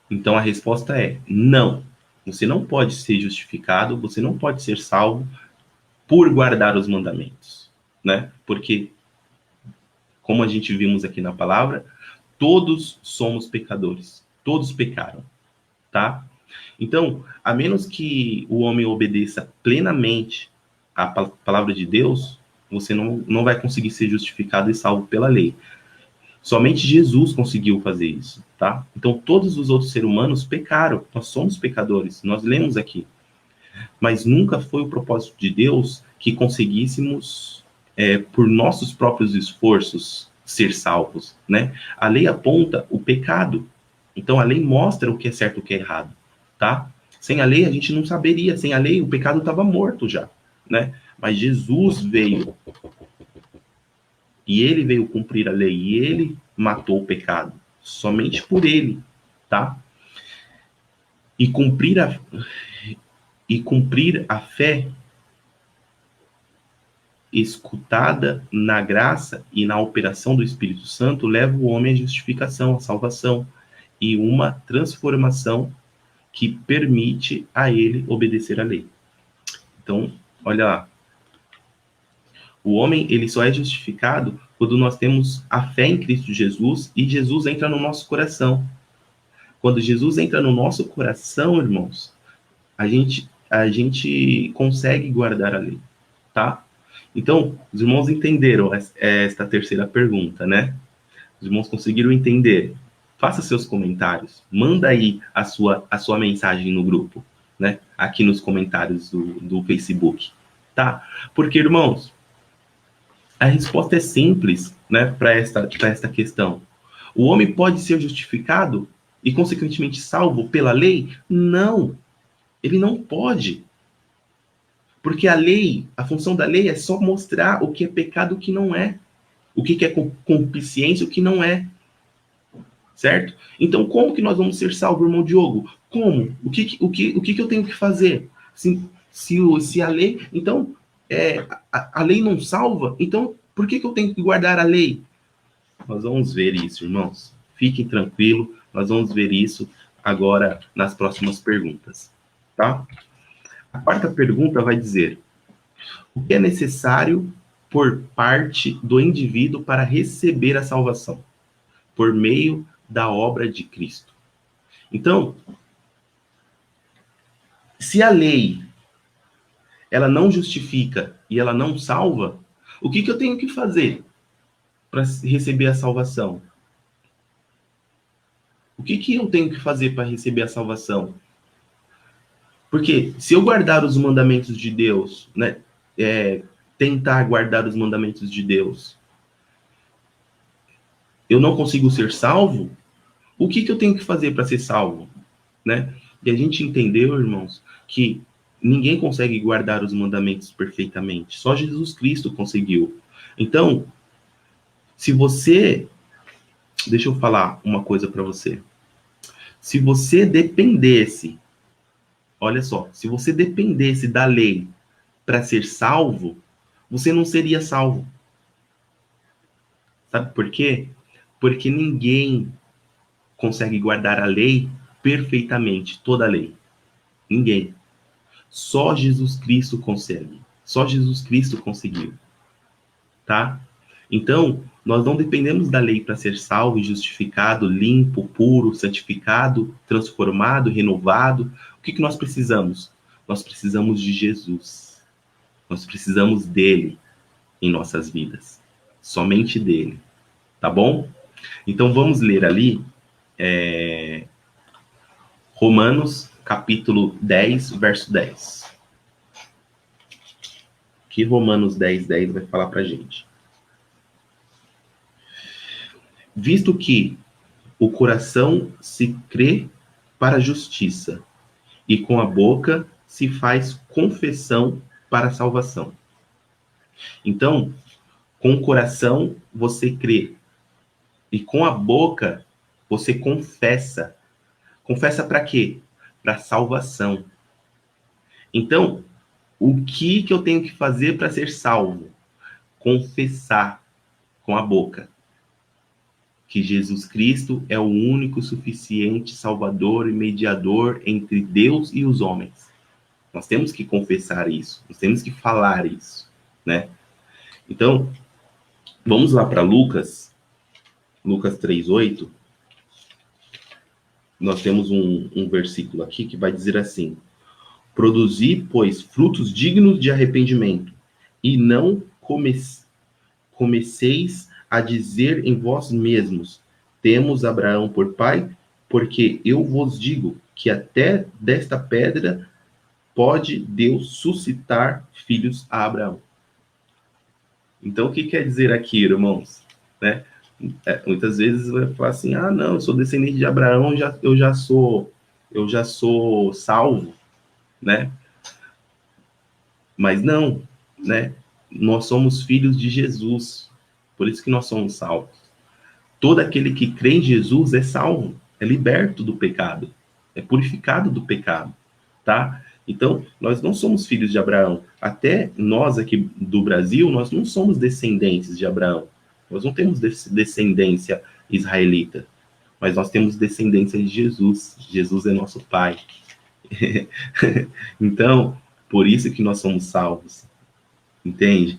Então, a resposta é não. Você não pode ser justificado, você não pode ser salvo por guardar os mandamentos, né? Porque, como a gente vimos aqui na palavra, todos somos pecadores. Todos pecaram, tá? Então, a menos que o homem obedeça plenamente à palavra de Deus, você não vai conseguir ser justificado e salvo pela lei. Somente Jesus conseguiu fazer isso, tá? Então, todos os outros seres humanos pecaram. Nós somos pecadores, nós lemos aqui. Mas nunca foi o propósito de Deus que conseguíssemos, por nossos próprios esforços, ser salvos, né? A lei aponta o pecado. Então, a lei mostra o que é certo e o que é errado, tá? Sem a lei, a gente não saberia. Sem a lei, o pecado estava morto já, né? Mas Jesus veio. E ele veio cumprir a lei. E ele matou o pecado. Somente por ele, tá? E cumprir a fé escutada na graça e na operação do Espírito Santo leva o homem à justificação, à salvação e uma transformação que permite a ele obedecer à lei. Então, olha lá. O homem, ele só é justificado quando nós temos a fé em Cristo Jesus e Jesus entra no nosso coração. Quando Jesus entra no nosso coração, irmãos, a gente consegue guardar a lei, tá? Então, os irmãos entenderam esta terceira pergunta, né? Os irmãos conseguiram entender. Faça seus comentários. Manda aí a sua mensagem no grupo, né? Aqui nos comentários do Facebook, tá? Porque, irmãos, a resposta é simples, né? Para esta questão. O homem pode ser justificado e, consequentemente, salvo pela lei? Não. Ele não pode. Porque a lei, a função da lei é só mostrar o que é pecado e o que não é. O que é concupiscência e o que não é. Certo? Então, como que nós vamos ser salvos, irmão Diogo? Como? O que eu tenho que fazer? Se a lei... Então, a lei não salva, então por que eu tenho que guardar a lei? Nós vamos ver isso, irmãos. Fiquem tranquilos, nós vamos ver isso agora nas próximas perguntas. Tá? A quarta pergunta vai dizer: o que é necessário por parte do indivíduo para receber a salvação? Por meio da obra de Cristo. Então, se a lei ela não justifica e ela não salva, o que eu tenho que fazer para receber a salvação? O que eu tenho que fazer para receber a salvação? Porque se eu guardar os mandamentos de Deus, né, tentar guardar os mandamentos de Deus, eu não consigo ser salvo, o que eu tenho que fazer para ser salvo? Né? E a gente entendeu, irmãos, que ninguém consegue guardar os mandamentos perfeitamente. Só Jesus Cristo conseguiu. Então, se você... Deixa eu falar uma coisa para você. Se você dependesse... Olha só, se você dependesse da lei para ser salvo, você não seria salvo. Sabe por quê? Porque ninguém consegue guardar a lei perfeitamente toda a lei? Ninguém. Só Jesus Cristo consegue. Só Jesus Cristo conseguiu. Tá? Então, nós não dependemos da lei para ser salvo e justificado, limpo, puro, santificado, transformado, renovado. O que nós precisamos? Nós precisamos de Jesus. Nós precisamos dele em nossas vidas. Somente dele. Tá bom? Então, vamos ler ali Romanos, capítulo 10, verso 10. Que Romanos 10, 10 vai falar pra gente. Visto que o coração se crê para a justiça, e com a boca se faz confissão para a salvação. Então, com o coração você crê, e com a boca você confessa. Confessa para quê? Para salvação. Então, o que eu tenho que fazer para ser salvo? Confessar com a boca que Jesus Cristo é o único suficiente Salvador e mediador entre Deus e os homens. Nós temos que confessar isso, nós temos que falar isso, né? Então, vamos lá para Lucas 3:8. Nós temos um versículo aqui que vai dizer assim: produzi, pois, frutos dignos de arrependimento, e não comeceis a dizer em vós mesmos, temos Abraão por pai, porque eu vos digo que até desta pedra pode Deus suscitar filhos a Abraão. Então, o que quer dizer aqui, irmãos? Né? Muitas vezes vai falar assim, não, eu sou descendente de Abraão, eu já sou salvo, né? Mas não, né? Nós somos filhos de Jesus, por isso que nós somos salvos. Todo aquele que crê em Jesus é salvo, é liberto do pecado, é purificado do pecado, tá? Então, nós não somos filhos de Abraão. Até nós aqui do Brasil, nós não somos descendentes de Abraão. Nós não temos descendência israelita, mas nós temos descendência de Jesus. Jesus é nosso Pai. Então, por isso que nós somos salvos. Entende?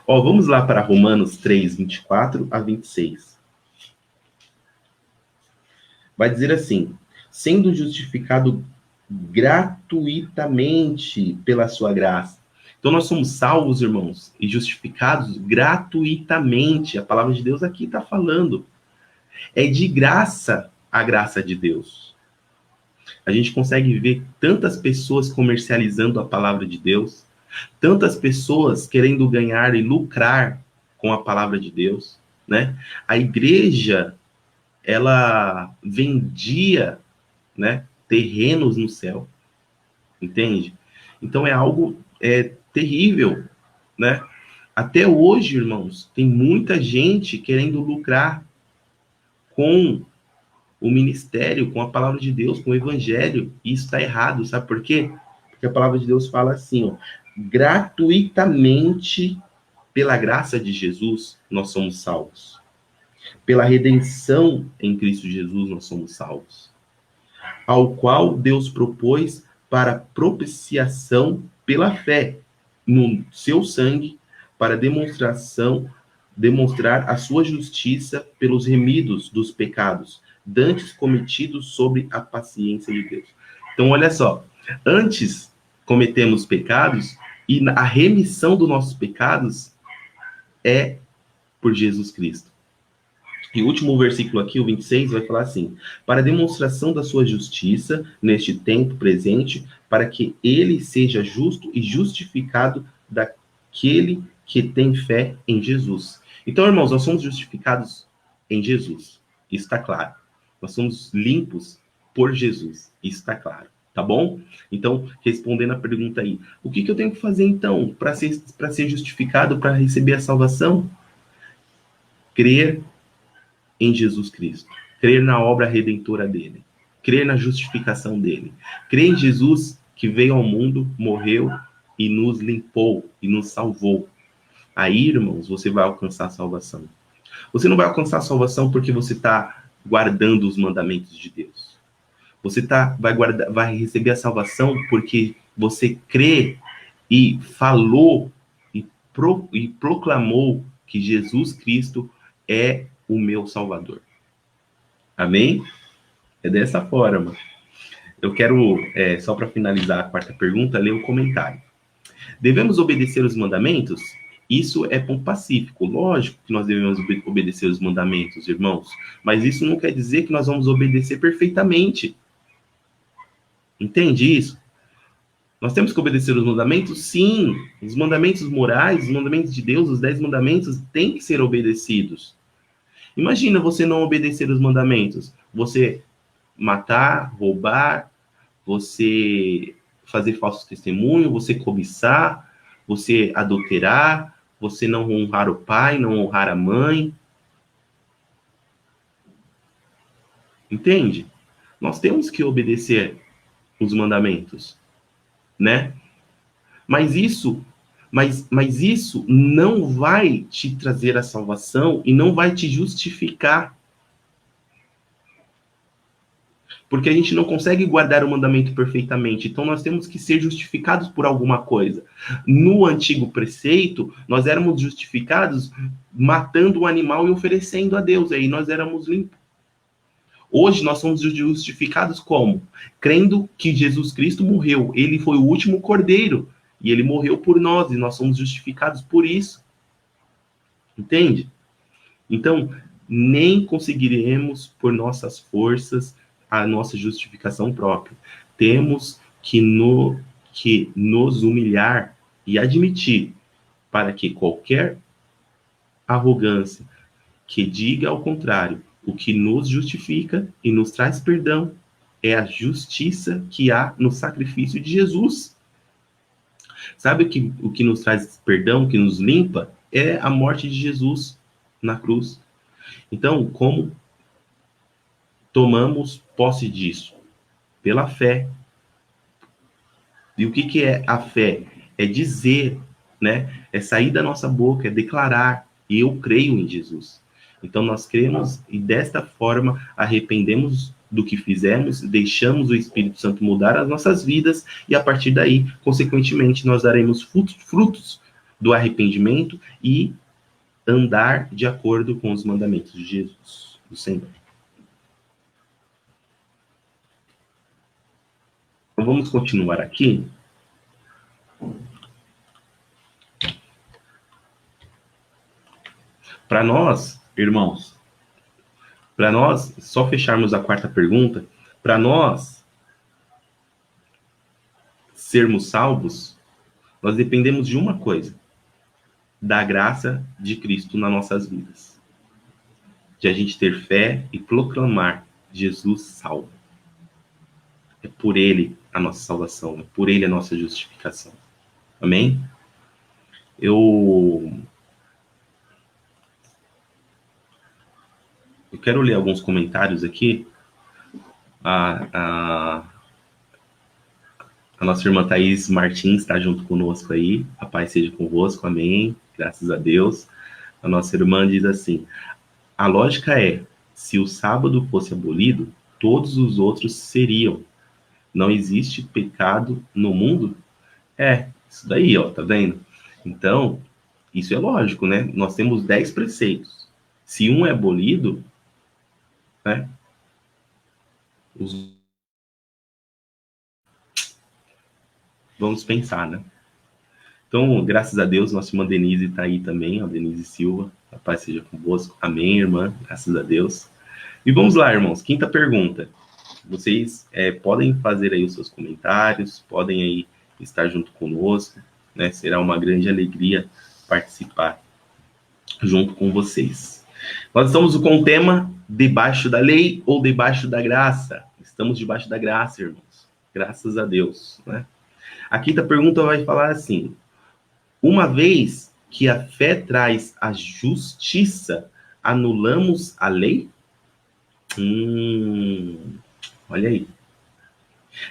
Vamos lá para Romanos 3, 24 a 26. Vai dizer assim: sendo justificado gratuitamente pela sua graça. Então nós somos salvos, irmãos, e justificados gratuitamente. A palavra de Deus aqui está falando. É de graça a graça de Deus. A gente consegue ver tantas pessoas comercializando a palavra de Deus, tantas pessoas querendo ganhar e lucrar com a palavra de Deus, né? A igreja, ela vendia, né, terrenos no céu, entende? Então é algo terrível, né? Até hoje, irmãos, tem muita gente querendo lucrar com o ministério, com a palavra de Deus, com o evangelho, e isso está errado, sabe por quê? Porque a palavra de Deus fala assim, gratuitamente, pela graça de Jesus, nós somos salvos. Pela redenção em Cristo Jesus, nós somos salvos. Ao qual Deus propôs para propiciação pela fé no seu sangue, para demonstrar a sua justiça pelos remidos dos pecados, dantes cometidos sobre a paciência de Deus. Então, olha só, antes cometemos pecados, e a remissão dos nossos pecados é por Jesus Cristo. E o último versículo aqui, o 26, vai falar assim: para demonstração da sua justiça neste tempo presente, para que ele seja justo e justificado daquele que tem fé em Jesus. Então, irmãos, nós somos justificados em Jesus. Isso está claro. Nós somos limpos por Jesus. Isso está claro. Tá bom? Então, respondendo a pergunta aí, o que eu tenho que fazer então para ser justificado, para receber a salvação? Crer em Jesus Cristo, crer na obra redentora dele, crer na justificação dele, crer em Jesus que veio ao mundo, morreu e nos limpou e nos salvou. Aí, irmãos, você vai alcançar a salvação. Você não vai alcançar a salvação porque você está guardando os mandamentos de Deus. vai receber a salvação porque você crê e falou e proclamou que Jesus Cristo é o meu Salvador. Amém? É dessa forma. Eu quero, só para finalizar a quarta pergunta, ler o comentário. Devemos obedecer os mandamentos? Isso é ponto pacífico. Lógico que nós devemos obedecer os mandamentos, irmãos. Mas isso não quer dizer que nós vamos obedecer perfeitamente. Entende isso? Nós temos que obedecer os mandamentos? Sim. Os mandamentos morais, os mandamentos de Deus, os 10 mandamentos, têm que ser obedecidos. Imagina você não obedecer os mandamentos. Você matar, roubar, você fazer falso testemunho, você cobiçar, você adulterar, você não honrar o pai, não honrar a mãe. Entende? Nós temos que obedecer os mandamentos, né? Mas isso não vai te trazer a salvação e não vai te justificar. Porque a gente não consegue guardar o mandamento perfeitamente. Então nós temos que ser justificados por alguma coisa. No antigo preceito, nós éramos justificados matando um animal e oferecendo a Deus. Aí nós éramos limpos. Hoje nós somos justificados como? Crendo que Jesus Cristo morreu. Ele foi o último cordeiro. E ele morreu por nós. E nós somos justificados por isso. Entende? Então, nem conseguiremos por nossas forças a nossa justificação própria. Temos que nos humilhar e admitir para que qualquer arrogância que diga ao contrário, o que nos justifica e nos traz perdão é a justiça que há no sacrifício de Jesus. Sabe o que nos traz perdão, o que nos limpa? É a morte de Jesus na cruz. Então, como tomamos posse disso? Pela fé. E o que é a fé? É dizer, né? É sair da nossa boca, é declarar, eu creio em Jesus. Então nós cremos e desta forma arrependemos do que fizemos, deixamos o Espírito Santo mudar as nossas vidas e a partir daí, consequentemente, nós daremos frutos do arrependimento e andar de acordo com os mandamentos de Jesus, do Senhor. Então vamos continuar aqui. Para nós, irmãos, para nós, só fecharmos a quarta pergunta, para nós sermos salvos, nós dependemos de uma coisa, da graça de Cristo nas nossas vidas. De a gente ter fé e proclamar Jesus salvo. É por Ele a nossa salvação, é por Ele a nossa justificação. Amém? Eu quero ler alguns comentários aqui. A nossa irmã Thaís Martins está junto conosco aí. A paz seja convosco, amém. Graças a Deus. A nossa irmã diz assim: a lógica é, se o sábado fosse abolido, todos os outros seriam. Não existe pecado no mundo? Isso daí, ó, tá vendo? Então, isso é lógico, né? Nós temos 10 preceitos. Se um é abolido, né? Vamos pensar, né? Então, graças a Deus, nossa irmã Denise está aí também, a Denise Silva. A paz seja convosco. Amém, irmã. Graças a Deus. E vamos lá, irmãos. Quinta pergunta. Vocês podem fazer aí os seus comentários, podem aí estar junto conosco, né? Será uma grande alegria participar junto com vocês. Nós estamos com o tema debaixo da lei ou debaixo da graça. Estamos debaixo da graça, irmãos. Graças a Deus, né? A quinta pergunta vai falar assim: uma vez que a fé traz a justiça, anulamos a lei? Olha aí.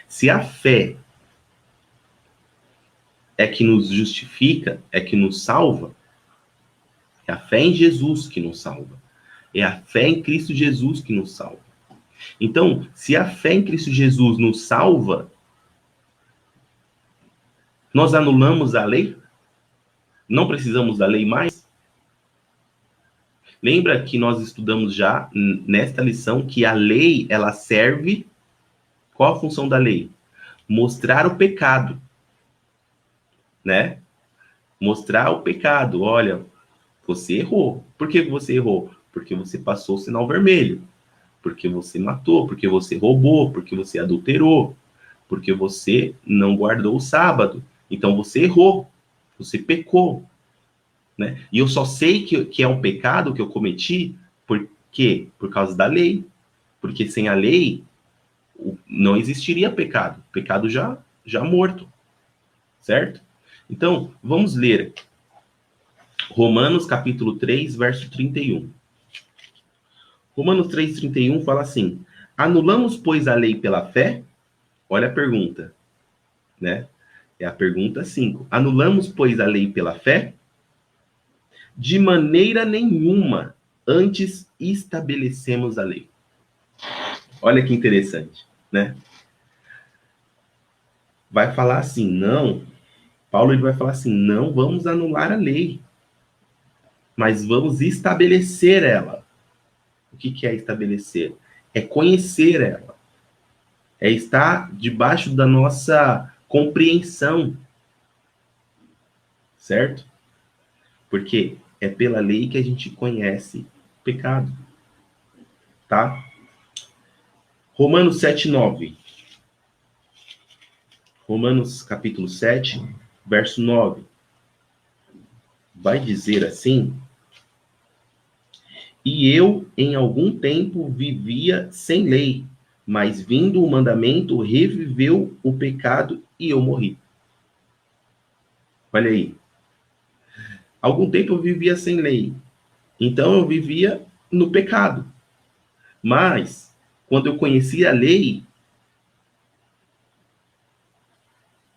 Se a fé é que nos justifica, é que nos salva, é a fé em Jesus que nos salva. É a fé em Cristo Jesus que nos salva. Então, se a fé em Cristo Jesus nos salva, nós anulamos a lei? Não precisamos da lei mais? Lembra que nós estudamos já nesta lição que a lei, ela serve... Qual a função da lei? Mostrar o pecado, né? Mostrar o pecado. Olha, você errou. Por que você errou? Porque você passou o sinal vermelho. Porque você matou, porque você roubou, porque você adulterou, porque você não guardou o sábado. Então você errou, você pecou, né? E eu só sei que é um pecado que eu cometi, por quê? Por causa da lei. Porque sem a lei não existiria pecado. Pecado já morto, certo? Então, vamos ler Romanos capítulo 3, verso 31. Romanos 3,31 fala assim: anulamos, pois, a lei pela fé? Olha a pergunta, né? É a pergunta 5. Anulamos, pois, a lei pela fé? De maneira nenhuma, antes estabelecemos a lei. Olha que interessante, né? Vai falar assim, não. Paulo ele vai falar assim, não vamos anular a lei, mas vamos estabelecer ela. O que é estabelecer? É conhecer ela. É estar debaixo da nossa compreensão, certo? Porque é pela lei que a gente conhece o pecado, tá? Romanos 7:9. Romanos capítulo 7, verso 9. Vai dizer assim: e eu em algum tempo vivia sem lei, mas vindo o mandamento reviveu o pecado e eu morri. Olha aí. Algum tempo eu vivia sem lei, então eu vivia no pecado. Mas quando eu conheci a lei,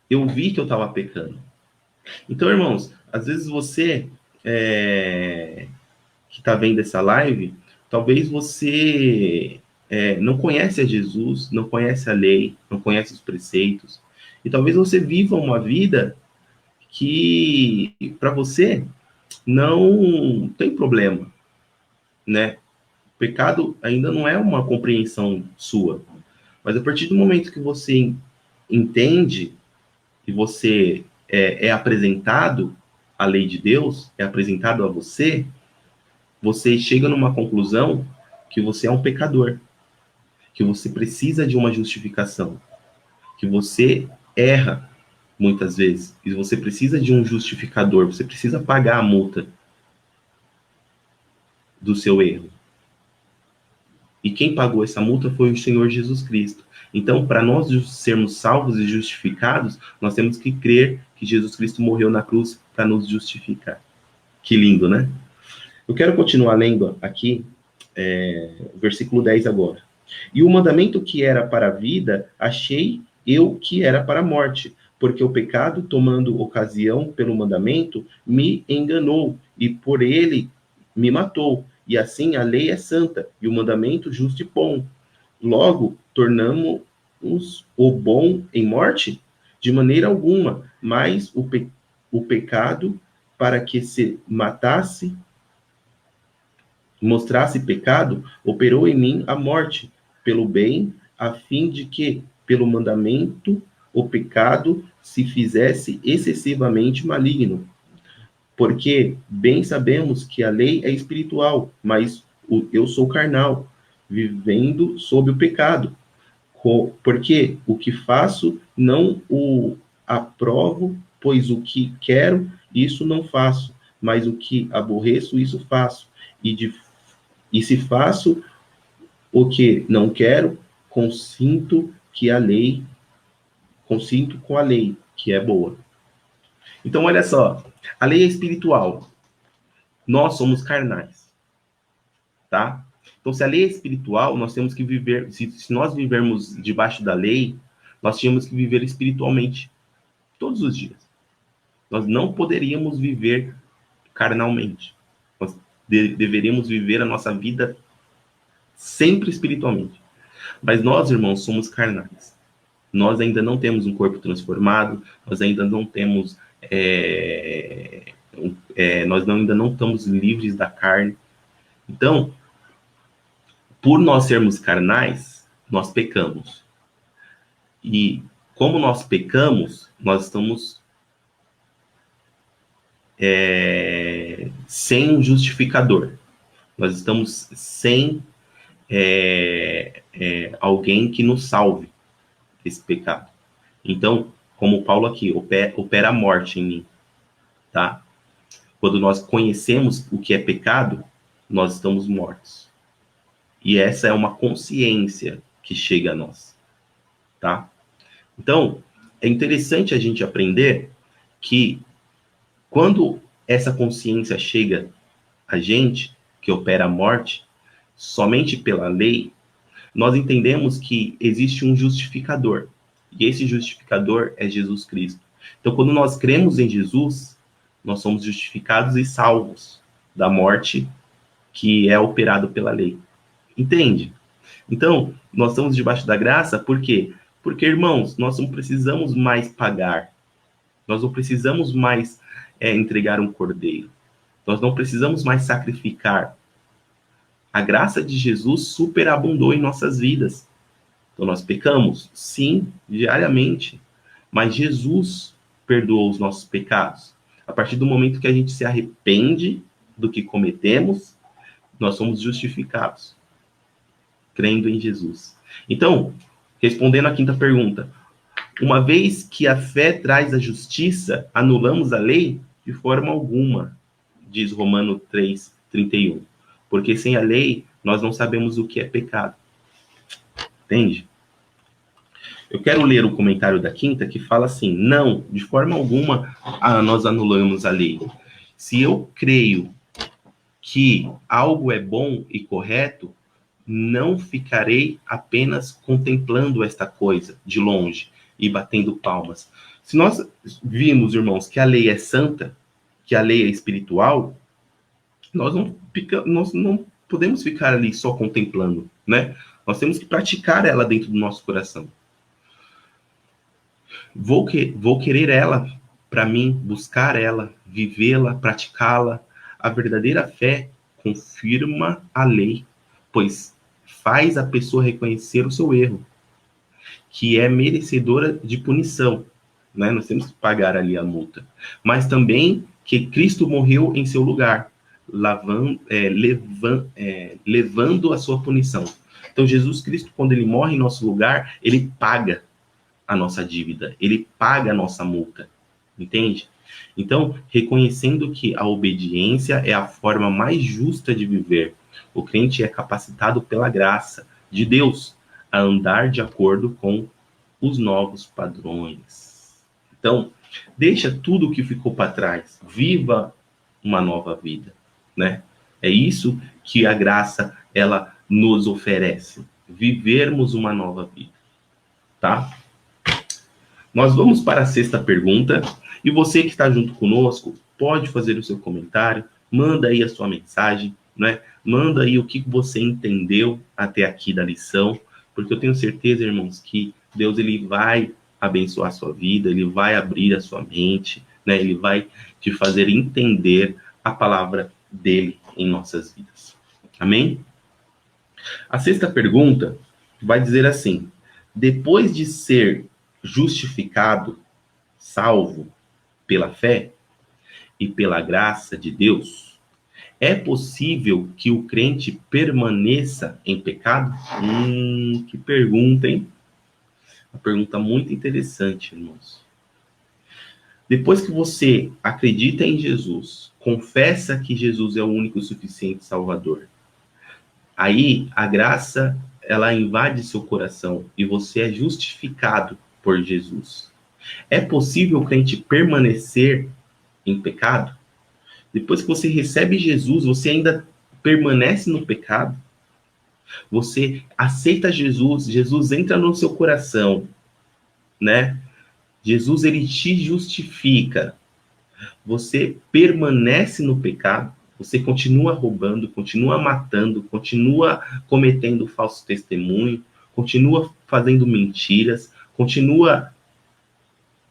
eu vi que eu estava pecando. Então, irmãos, às vezes você que está vendo essa live, talvez você não conhece a Jesus, não conhece a lei, não conhece os preceitos, e talvez você viva uma vida que para você não tem problema, né? O pecado ainda não é uma compreensão sua, mas a partir do momento que você entende e você é apresentado a lei de Deus, é apresentado a você, você chega numa conclusão que você é um pecador, que você precisa de uma justificação, que você erra muitas vezes, e você precisa de um justificador, você precisa pagar a multa do seu erro. E quem pagou essa multa foi o Senhor Jesus Cristo. Então, para nós sermos salvos e justificados, nós temos que crer que Jesus Cristo morreu na cruz para nos justificar. Que lindo, né? Eu quero continuar lendo aqui, o versículo 10 agora. E o mandamento que era para a vida, achei eu que era para a morte, porque o pecado, tomando ocasião pelo mandamento, me enganou, e por ele me matou. E assim a lei é santa, e o mandamento justo e bom. Logo, tornamos o bom em morte? De maneira alguma, mas o pecado, para que se matasse, mostrasse pecado, operou em mim a morte, pelo bem, a fim de que, pelo mandamento, o pecado se fizesse excessivamente maligno. Porque bem sabemos que a lei é espiritual, mas eu sou carnal, vivendo sob o pecado. Porque o que faço não o aprovo, pois o que quero, isso não faço, mas o que aborreço, isso faço. E se faço o que não quero, consinto com a lei, que é boa. Então, olha só, a lei é espiritual. Nós somos carnais, tá? Então, se a lei é espiritual, nós temos que viver, se nós vivermos debaixo da lei, nós tínhamos que viver espiritualmente todos os dias. Nós não poderíamos viver carnalmente. Nós deveríamos viver a nossa vida sempre espiritualmente. Mas nós, irmãos, somos carnais. Nós ainda não temos um corpo transformado, nós ainda não temos, ainda não estamos livres da carne. Então, por nós sermos carnais, nós pecamos. E como nós pecamos, nós estamos sem um justificador. Nós estamos sem alguém que nos salve desse pecado. Então, como Paulo aqui, opera a morte em mim, tá? Quando nós conhecemos o que é pecado, nós estamos mortos. E essa é uma consciência que chega a nós, tá? Então, é interessante a gente aprender que quando essa consciência chega a gente, que opera a morte, somente pela lei, nós entendemos que existe um justificador. E esse justificador é Jesus Cristo. Então, quando nós cremos em Jesus, nós somos justificados e salvos da morte que é operado pela lei. Entende? Então, nós estamos debaixo da graça, por quê? Porque, irmãos, nós não precisamos mais pagar. Nós não precisamos mais entregar um cordeiro. Nós não precisamos mais sacrificar. A graça de Jesus superabundou em nossas vidas. Então, nós pecamos? Sim, diariamente. Mas Jesus perdoou os nossos pecados. A partir do momento que a gente se arrepende do que cometemos, nós somos justificados, crendo em Jesus. Então, respondendo à quinta pergunta, uma vez que a fé traz a justiça, anulamos a lei? De forma alguma, diz Romanos 3:31. Porque sem a lei, nós não sabemos o que é pecado. Entende? Eu quero ler o comentário da quinta que fala assim: não, de forma alguma nós anulamos a lei. Se eu creio que algo é bom e correto, não ficarei apenas contemplando esta coisa de longe e batendo palmas. Se nós vimos, irmãos, que a lei é santa, que a lei é espiritual, nós não podemos ficar ali só contemplando, né? Nós temos que praticar ela dentro do nosso coração. Vou querer ela para mim, buscar ela, vivê-la, praticá-la. A verdadeira fé confirma a lei, pois faz a pessoa reconhecer o seu erro, que é merecedora de punição, né? Nós temos que pagar ali a multa. Mas também que Cristo morreu em seu lugar, levando a sua punição. Então, Jesus Cristo, quando ele morre em nosso lugar, ele paga a nossa dívida, ele paga a nossa multa, entende? Então, reconhecendo que a obediência é a forma mais justa de viver, o crente é capacitado pela graça de Deus a andar de acordo com os novos padrões. Então, deixa tudo o que ficou para trás, viva uma nova vida, né? É isso que a graça, ela nos oferece, vivermos uma nova vida, tá? Nós vamos para a sexta pergunta, e você que está junto conosco, pode fazer o seu comentário, manda aí a sua mensagem, né? Manda aí o que você entendeu até aqui da lição, porque eu tenho certeza, irmãos, que Deus ele vai abençoar a sua vida, ele vai abrir a sua mente, né? Ele vai te fazer entender a palavra dele em nossas vidas. Amém? A sexta pergunta vai dizer assim: depois de ser justificado, salvo pela fé e pela graça de Deus, é possível que o crente permaneça em pecado? Que pergunta, hein? Uma pergunta muito interessante, irmãos. Depois que você acredita em Jesus, confessa que Jesus é o único e suficiente Salvador, aí a graça, ela invade seu coração e você é justificado por Jesus. É possível o crente permanecer em pecado? Depois que você recebe Jesus, você ainda permanece no pecado? Você aceita Jesus, Jesus entra no seu coração, né? Jesus, ele te justifica. Você permanece no pecado, você continua roubando, continua matando, continua cometendo falso testemunho, continua fazendo mentiras, continua...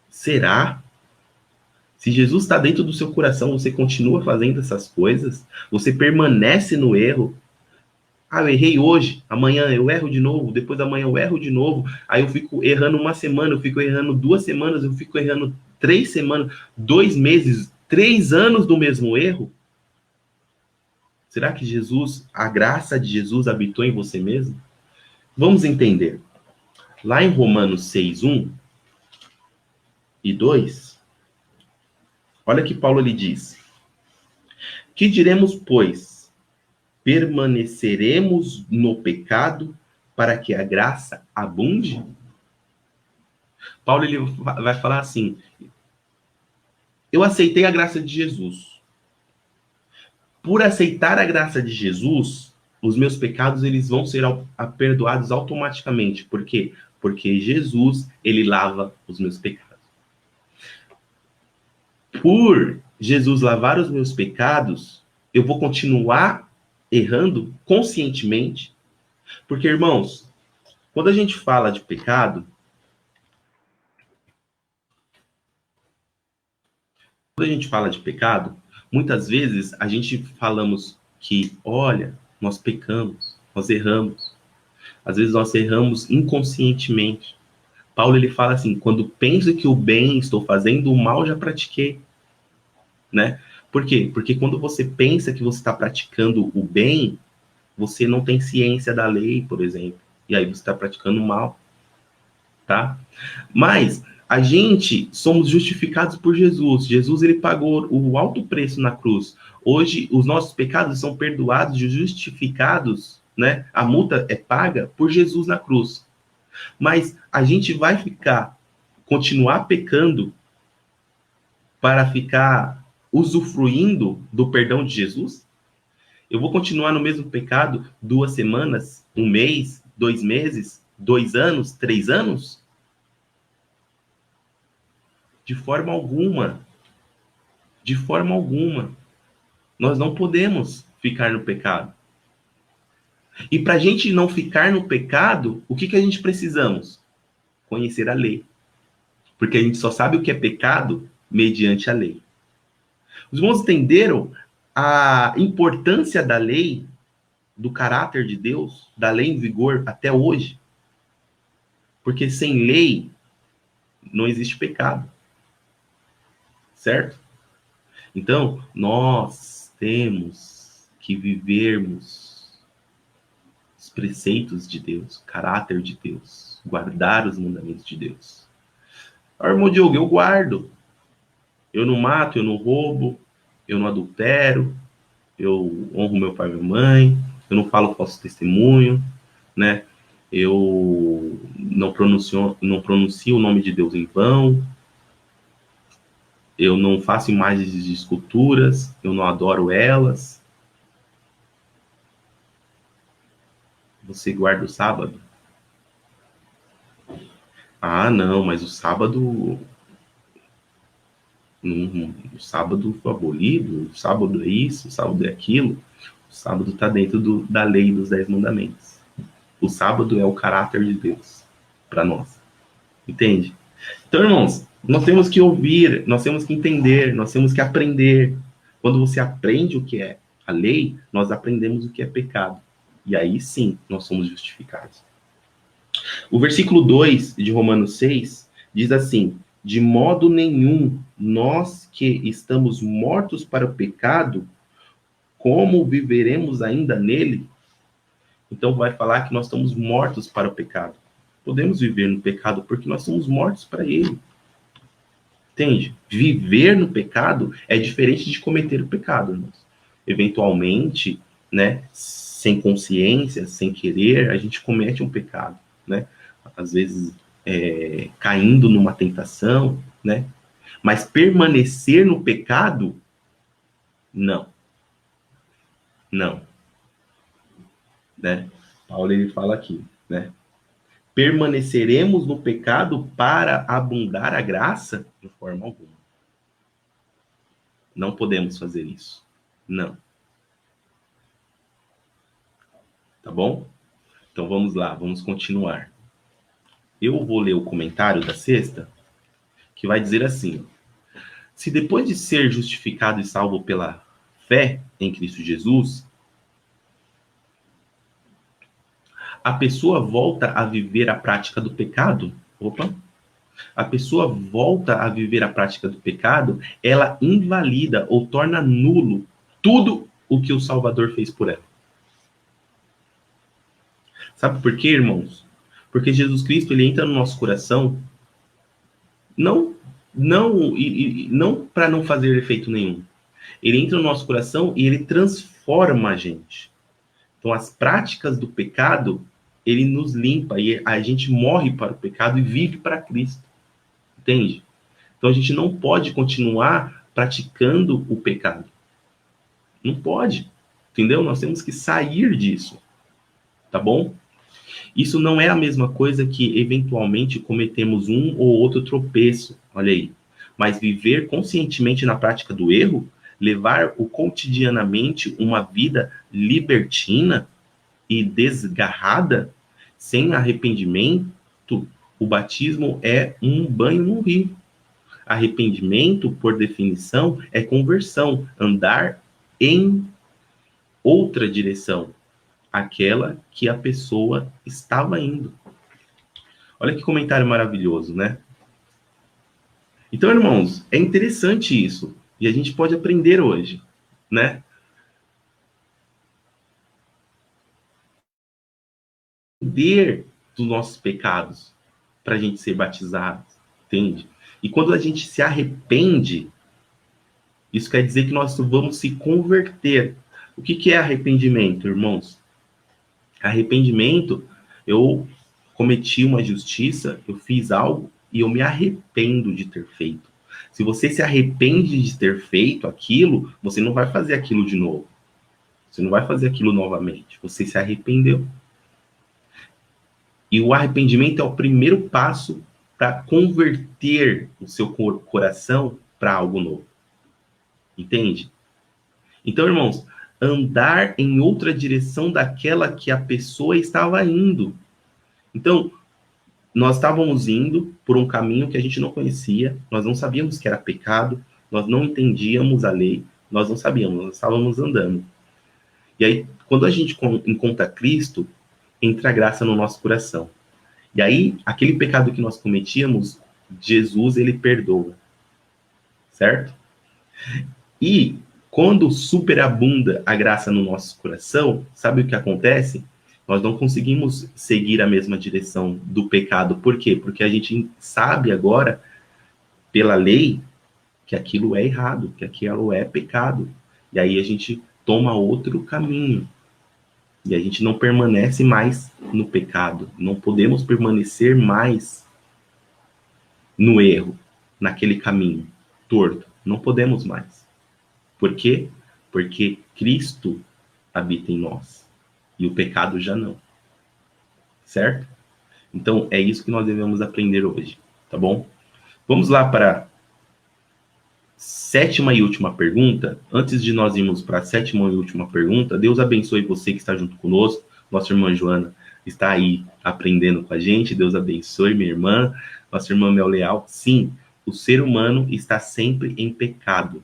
Será? Se Jesus está dentro do seu coração, você continua fazendo essas coisas? Você permanece no erro? Ah, eu errei hoje, amanhã eu erro de novo, depois da manhã eu erro de novo, aí eu fico errando uma semana, eu fico errando 2 semanas, eu fico errando 3 semanas, 2 meses, 3 anos do mesmo erro? Será que Jesus, a graça de Jesus habitou em você mesmo? Vamos entender. Lá em Romanos 6:1 e 2, olha que Paulo lhe diz: que diremos, pois? Permaneceremos no pecado para que a graça abunde? Paulo ele vai falar assim: eu aceitei a graça de Jesus. Por aceitar a graça de Jesus, os meus pecados eles vão ser perdoados automaticamente. Por quê? Porque Jesus, ele lava os meus pecados. Por Jesus lavar os meus pecados, eu vou continuar errando conscientemente. Porque, irmãos, quando a gente fala de pecado, muitas vezes a gente falamos que, olha, nós pecamos, nós erramos. Às vezes nós erramos inconscientemente. Paulo ele fala assim: quando penso que o bem estou fazendo, o mal já pratiquei, né? Por quê? Porque quando você pensa que você está praticando o bem, você não tem ciência da lei, por exemplo, e aí você está praticando o mal, tá? Mas a gente somos justificados por Jesus. Jesus ele pagou o alto preço na cruz. Hoje os nossos pecados são perdoados e justificados, né? A multa é paga por Jesus na cruz. Mas a gente vai continuar pecando para ficar usufruindo do perdão de Jesus? Eu vou continuar no mesmo pecado 2 semanas, um mês, 2 meses, 2 anos, 3 anos? De forma alguma. De forma alguma. Nós não podemos ficar no pecado. E para a gente não ficar no pecado, o que a gente precisamos? Conhecer a lei. Porque a gente só sabe o que é pecado mediante a lei. Os irmãos entenderam a importância da lei, do caráter de Deus, da lei em vigor até hoje? Porque sem lei não existe pecado. Certo? Então, nós temos que vivermos os preceitos de Deus, o caráter de Deus, guardar os mandamentos de Deus. Ah, irmão Diogo, eu guardo. Eu não mato, eu não roubo, eu não adultero, eu honro meu pai e minha mãe, eu não falo falso testemunho, né? Eu não pronuncio o nome de Deus em vão, eu não faço imagens de esculturas, eu não adoro elas. Você guarda o sábado? Ah, não, mas o sábado. O sábado foi abolido, o sábado é isso, o sábado é aquilo. O sábado está dentro da lei dos 10 mandamentos. O sábado é o caráter de Deus para nós. Entende? Então, irmãos, nós temos que ouvir, nós temos que entender, nós temos que aprender. Quando você aprende o que é a lei, nós aprendemos o que é pecado. E aí sim, nós somos justificados. O versículo 2 de Romanos 6 diz assim: de modo nenhum, nós que estamos mortos para o pecado, como viveremos ainda nele? Então vai falar que nós estamos mortos para o pecado. Podemos viver no pecado porque nós somos mortos para ele. Entende? Viver no pecado é diferente de cometer o pecado, irmãos. Eventualmente, né, sem consciência, sem querer, a gente comete um pecado, né? Às vezes caindo numa tentação, né? Mas permanecer no pecado, não. Não. Né? Paulo ele fala aqui, né? Permaneceremos no pecado para abundar a graça? De forma alguma. Não podemos fazer isso. Não. Tá bom? Então vamos lá, vamos continuar. Eu vou ler o comentário da sexta, que vai dizer assim: se depois de ser justificado e salvo pela fé em Cristo Jesus, a pessoa volta a viver a prática do pecado, a pessoa volta a viver a prática do pecado, ela invalida ou torna nulo tudo o que o Salvador fez por ela. Sabe por quê, irmãos? Porque Jesus Cristo, ele entra no nosso coração não não para não fazer efeito nenhum. Ele entra no nosso coração e ele transforma a gente. Então, as práticas do pecado, ele nos limpa e a gente morre para o pecado e vive para Cristo. Entende? Então, a gente não pode continuar praticando o pecado. Não pode. Entendeu? Nós temos que sair disso. Tá bom? Isso não é a mesma coisa que, eventualmente, cometemos um ou outro tropeço. Olha aí. Mas viver conscientemente na prática do erro, levar o cotidianamente uma vida libertina e desgarrada, sem arrependimento, o batismo é um banho no rio. Arrependimento, por definição, é conversão, andar em outra direção, aquela que a pessoa estava indo. Olha que comentário maravilhoso, né? Então, irmãos, é interessante isso. E a gente pode aprender hoje, né? Entender dos nossos pecados para a gente ser batizado, entende? E quando a gente se arrepende, isso quer dizer que nós vamos se converter. O que é arrependimento, irmãos? Arrependimento, eu cometi uma injustiça, eu fiz algo e eu me arrependo de ter feito. Se você se arrepende de ter feito aquilo, você não vai fazer aquilo de novo. Você não vai fazer aquilo novamente. Você se arrependeu. E o arrependimento é o primeiro passo para converter o seu coração para algo novo. Entende? Então, irmãos, andar em outra direção daquela que a pessoa estava indo. Então, nós estávamos indo por um caminho que a gente não conhecia, nós não sabíamos que era pecado, nós não entendíamos a lei, nós não sabíamos, nós estávamos andando. E aí, quando a gente encontra Cristo, entra a graça no nosso coração. E aí, aquele pecado que nós cometíamos, Jesus, ele perdoa. Certo? E quando superabunda a graça no nosso coração, sabe o que acontece? Nós não conseguimos seguir a mesma direção do pecado. Por quê? Porque a gente sabe agora, pela lei, que aquilo é errado, que aquilo é pecado. E aí a gente toma outro caminho. E a gente não permanece mais no pecado. Não podemos permanecer mais no erro, naquele caminho torto. Não podemos mais. Por quê? Porque Cristo habita em nós. E o pecado já não. Certo? Então, é isso que nós devemos aprender hoje. Tá bom? Vamos lá para a sétima e última pergunta. Antes de nós irmos para a sétima e última pergunta, Deus abençoe você que está junto conosco. Nossa irmã Joana está aí aprendendo com a gente. Deus abençoe, minha irmã. Nossa irmã Mel Leal. Sim, o ser humano está sempre em pecado.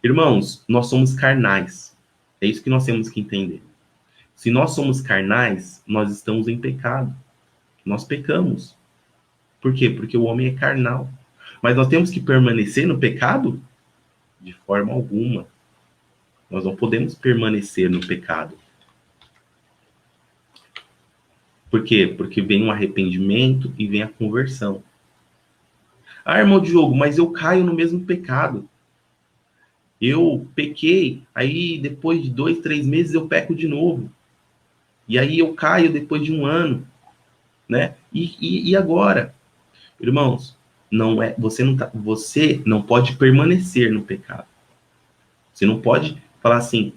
Irmãos, nós somos carnais. É isso que nós temos que entender. Se nós somos carnais, nós estamos em pecado. Nós pecamos. Por quê? Porque o homem é carnal. Mas nós temos que permanecer no pecado? De forma alguma. Nós não podemos permanecer no pecado. Por quê? Porque vem um arrependimento e vem a conversão. Ah, irmão Diogo, mas eu caio no mesmo pecado. Eu pequei, aí depois de 2, 3 meses eu peco de novo. E aí eu caio depois de 1 ano, né? E agora? Irmãos, não é, você não pode permanecer no pecado. Você não pode falar assim,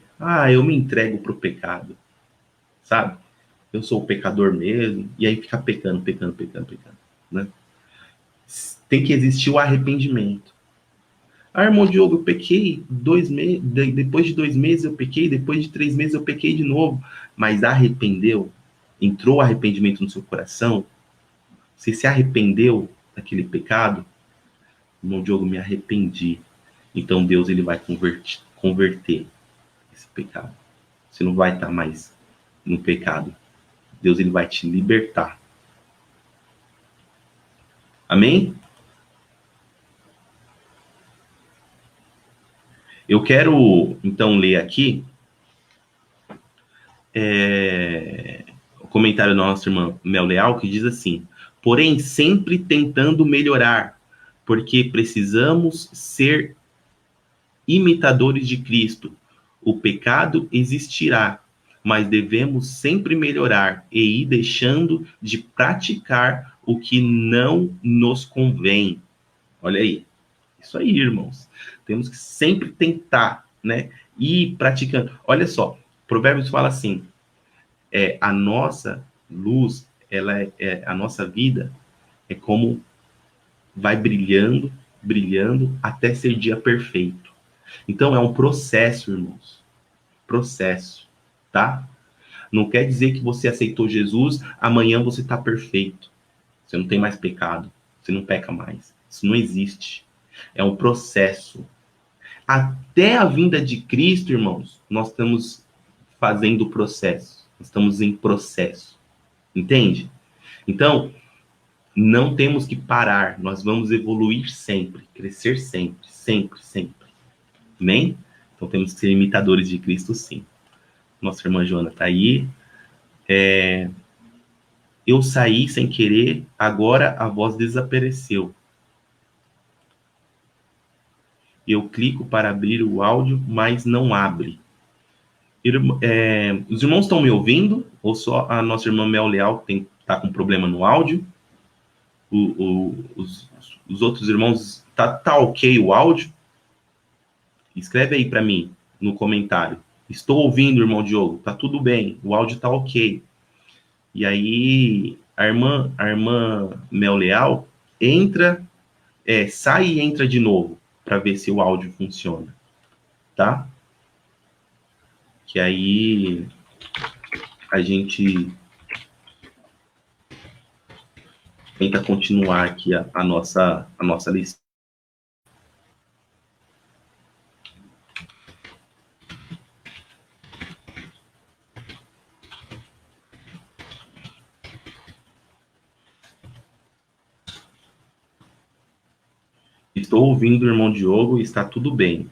eu me entrego pro pecado, sabe? Eu sou o pecador mesmo, e aí ficar pecando, né? Tem que existir o arrependimento. Irmão Diogo, eu pequei 2 meses, depois de 2 meses eu pequei, depois de 3 meses eu pequei de novo, mas arrependeu? entrou arrependimento no seu coração, você se arrependeu daquele pecado, irmão Diogo, me arrependi. Então Deus ele vai converter esse pecado. Você não vai estar mais no pecado. Deus ele vai te libertar. Amém? Eu quero, então, ler aqui o comentário da nossa irmã Mel Leal, que diz assim: porém, sempre tentando melhorar, porque precisamos ser imitadores de Cristo. O pecado existirá, mas devemos sempre melhorar e ir deixando de praticar o que não nos convém. Olha aí. Isso aí, irmãos. Temos que sempre tentar, né? Ir praticando. Olha só, Provérbios fala assim: a nossa luz, a nossa vida é como vai brilhando, brilhando até ser dia perfeito. Então é um processo, irmãos. Processo, tá? Não quer dizer que você aceitou Jesus, amanhã você está perfeito. Você não tem mais pecado, você não peca mais. Isso não existe. É um processo. Até a vinda de Cristo, irmãos, nós estamos fazendo o processo. Estamos em processo. Entende? Então, não temos que parar. Nós vamos evoluir sempre, crescer sempre, sempre, sempre. Amém? Então, temos que ser imitadores de Cristo, sim. Nossa irmã Joana está aí. Eu saí sem querer, agora a voz desapareceu. Eu clico para abrir o áudio, mas não abre. Os irmãos estão me ouvindo? Ou só a nossa irmã Mel Leal está com problema no áudio? Os outros irmãos, tá ok o áudio? Escreve aí para mim no comentário. Estou ouvindo, irmão Diogo. Tá tudo bem, o áudio tá ok. E aí, a irmã Mel Leal entra, sai e entra de novo para ver se o áudio funciona, tá? Que aí a gente tenta continuar aqui a nossa lição. Estou ouvindo o irmão Diogo e está tudo bem.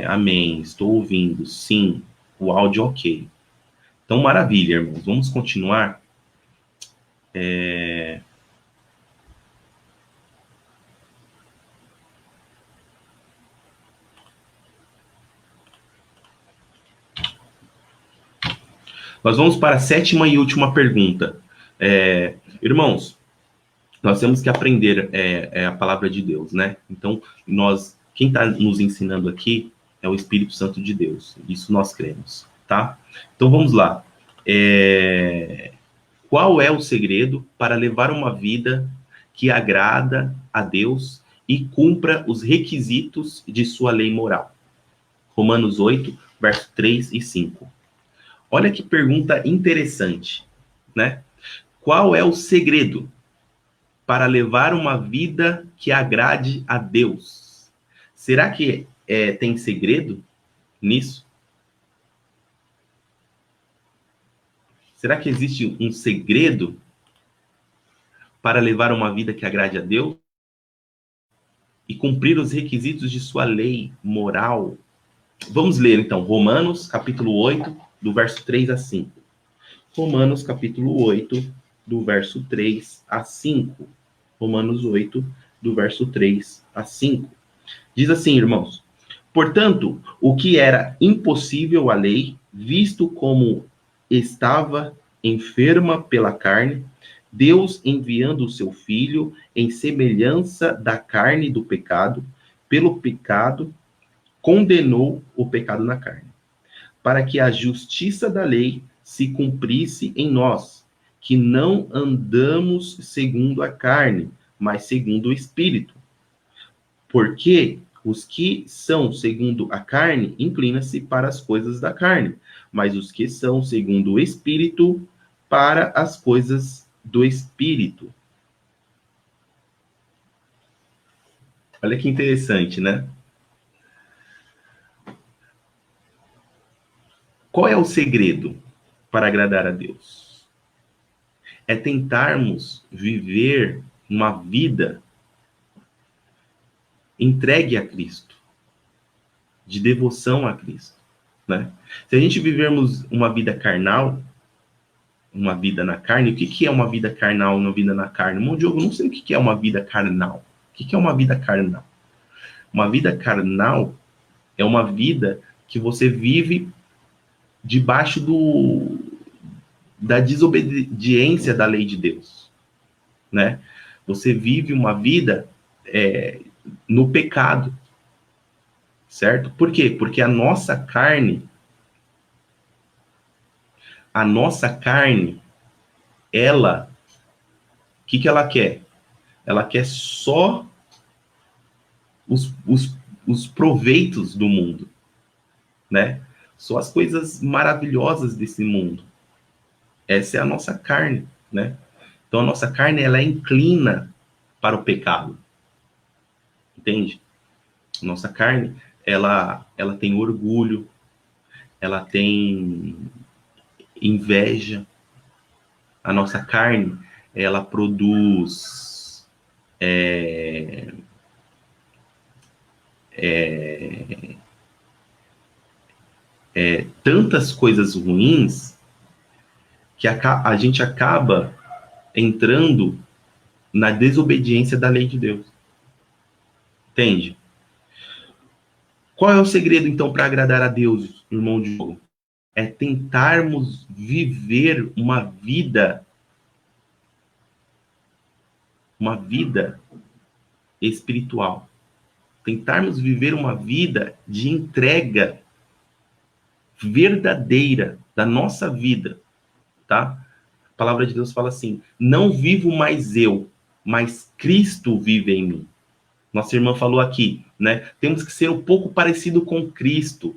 Amém. Estou ouvindo. Sim, o áudio ok. Então, maravilha, irmãos. Vamos continuar. Nós vamos para a sétima e última pergunta. Irmãos, nós temos que aprender a palavra de Deus, né? Então, quem está nos ensinando aqui é o Espírito Santo de Deus. Isso nós cremos, tá? Então, vamos lá. Qual é o segredo para levar uma vida que agrada a Deus e cumpra os requisitos de sua lei moral? Romanos 8, verso 3 e 5. Olha que pergunta interessante, né? Qual é o segredo para levar uma vida que agrade a Deus? Será que tem segredo nisso? Será que existe um segredo para levar uma vida que agrade a Deus e cumprir os requisitos de sua lei moral? Vamos ler, então, Romanos, capítulo 8, do verso 3 a 5. Romanos, capítulo 8, do verso 3 a 5. Romanos 8, do verso 3 a 5. Diz assim, irmãos: portanto, o que era impossível à lei, visto como estava enferma pela carne, Deus, enviando o seu Filho em semelhança da carne do pecado, pelo pecado, condenou o pecado na carne, para que a justiça da lei se cumprisse em nós, que não andamos segundo a carne, mas segundo o Espírito. Porque os que são segundo a carne inclinam-se para as coisas da carne, mas os que são segundo o Espírito, para as coisas do Espírito. Olha que interessante, né? Qual é o segredo para agradar a Deus? É tentarmos viver uma vida entregue a Cristo, de devoção a Cristo, né? Se a gente vivermos uma vida carnal, uma vida na carne, o que que é uma vida carnal, uma vida na carne? Irmão Diogo, não sei o que que é uma vida carnal. O que que é uma vida carnal? Uma vida carnal é uma vida que você vive debaixo da desobediência da lei de Deus, né? Você vive uma vida no pecado, certo? Por quê? Porque a nossa carne, ela, o que que ela quer? Ela quer só os proveitos do mundo, né? Só as coisas maravilhosas desse mundo. Essa é a nossa carne, né? Então a nossa carne, ela inclina para o pecado, entende? A nossa carne, ela tem orgulho, ela tem inveja. A nossa carne, ela produz tantas coisas ruins que a gente acaba entrando na desobediência da lei de Deus. Entende? Qual é o segredo, então, para agradar a Deus, irmão Diogo? É tentarmos viver uma vida espiritual. Tentarmos viver uma vida de entrega verdadeira da nossa vida, tá? A palavra de Deus fala assim: não vivo mais eu, mas Cristo vive em mim. Nossa irmã falou aqui, né? Temos que ser um pouco parecido com Cristo.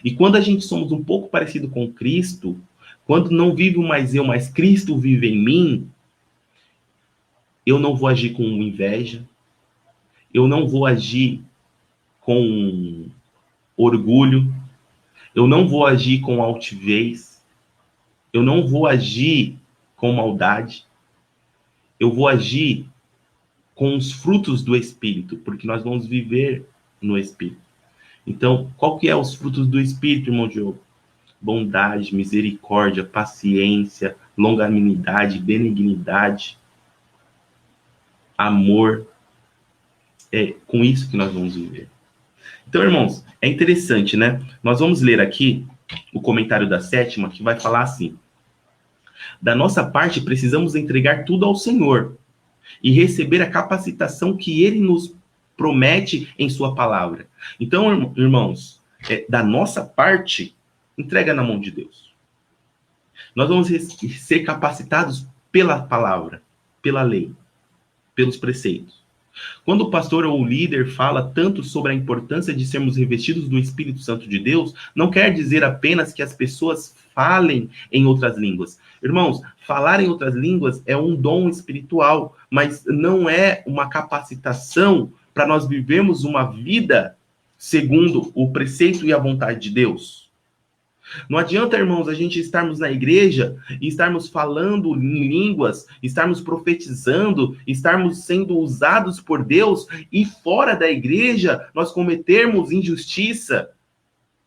E quando a gente somos um pouco parecido com Cristo, quando não vivo mais eu, mas Cristo vive em mim, eu não vou agir com inveja, eu não vou agir com orgulho, eu não vou agir com altivez, eu não vou agir com maldade, eu vou agir com os frutos do Espírito, porque nós vamos viver no Espírito. Então, qual que é os frutos do Espírito, irmão Diogo? Bondade, misericórdia, paciência, longanimidade, benignidade, amor. É com isso que nós vamos viver. Então, irmãos, é interessante, né? Nós vamos ler aqui o comentário da sétima, que vai falar assim: da nossa parte, precisamos entregar tudo ao Senhor e receber a capacitação que Ele nos promete em sua palavra. Então, irmãos, da nossa parte, entrega na mão de Deus. Nós vamos ser capacitados pela palavra, pela lei, pelos preceitos. Quando o pastor ou o líder fala tanto sobre a importância de sermos revestidos do Espírito Santo de Deus, não quer dizer apenas que as pessoas falem em outras línguas. Irmãos, falar em outras línguas é um dom espiritual, mas não é uma capacitação para nós vivermos uma vida segundo o preceito e a vontade de Deus. Não adianta, irmãos, a gente estarmos na igreja e estarmos falando em línguas, estarmos profetizando, estarmos sendo usados por Deus e fora da igreja nós cometermos injustiça.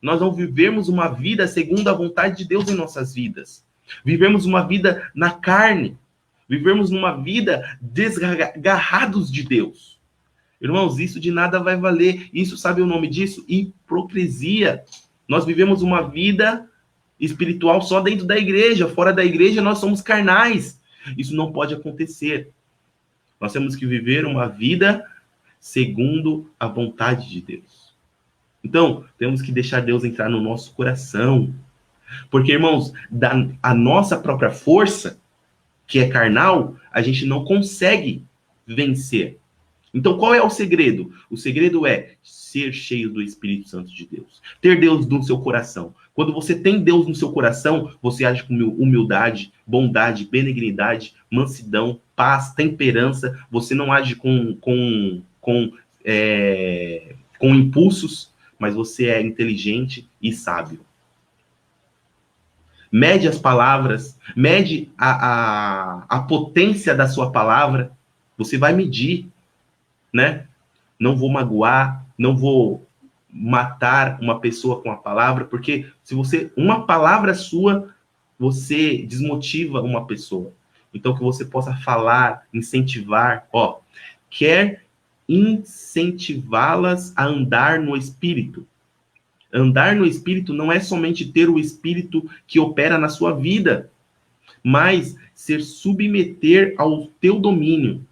Nós não vivemos uma vida segundo a vontade de Deus em nossas vidas. Vivemos uma vida na carne. Vivemos uma vida desgarrados de Deus. Irmãos, isso de nada vai valer. Isso, sabe o nome disso? Hipocrisia. Nós vivemos uma vida espiritual só dentro da igreja. Fora da igreja, nós somos carnais. Isso não pode acontecer. Nós temos que viver uma vida segundo a vontade de Deus. Então, temos que deixar Deus entrar no nosso coração. Porque, irmãos, a nossa própria força, que é carnal, a gente não consegue vencer. Então, qual é o segredo? O segredo é ser cheio do Espírito Santo de Deus. Ter Deus no seu coração. Quando você tem Deus no seu coração, você age com humildade, bondade, benignidade, mansidão, paz, temperança. Você não age com impulsos, mas você é inteligente e sábio. Mede as palavras, mede a potência da sua palavra. Você vai medir, né? Não vou magoar, não vou matar uma pessoa com a palavra, porque se você, uma palavra sua, você desmotiva uma pessoa. Então, que você possa falar, incentivar, quer incentivá-las a andar no Espírito. Andar no Espírito não é somente ter o Espírito que opera na sua vida, mas ser submeter ao teu domínio,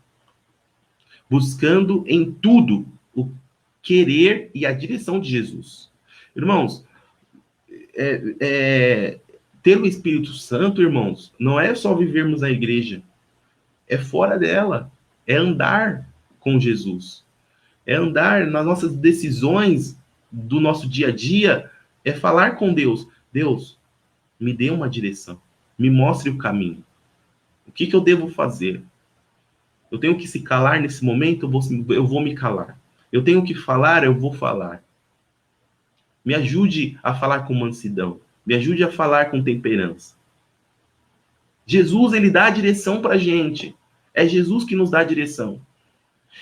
buscando em tudo o querer e a direção de Jesus. Irmãos, ter o Espírito Santo, irmãos, não é só vivermos a igreja, é fora dela, é andar com Jesus, é andar nas nossas decisões do nosso dia a dia, é falar com Deus. Deus, me dê uma direção, me mostre o caminho. O que eu devo fazer? Eu tenho que se calar nesse momento, eu vou me calar. Eu tenho que falar, eu vou falar. Me ajude a falar com mansidão. Me ajude a falar com temperança. Jesus, ele dá a direção para a gente. É Jesus que nos dá a direção.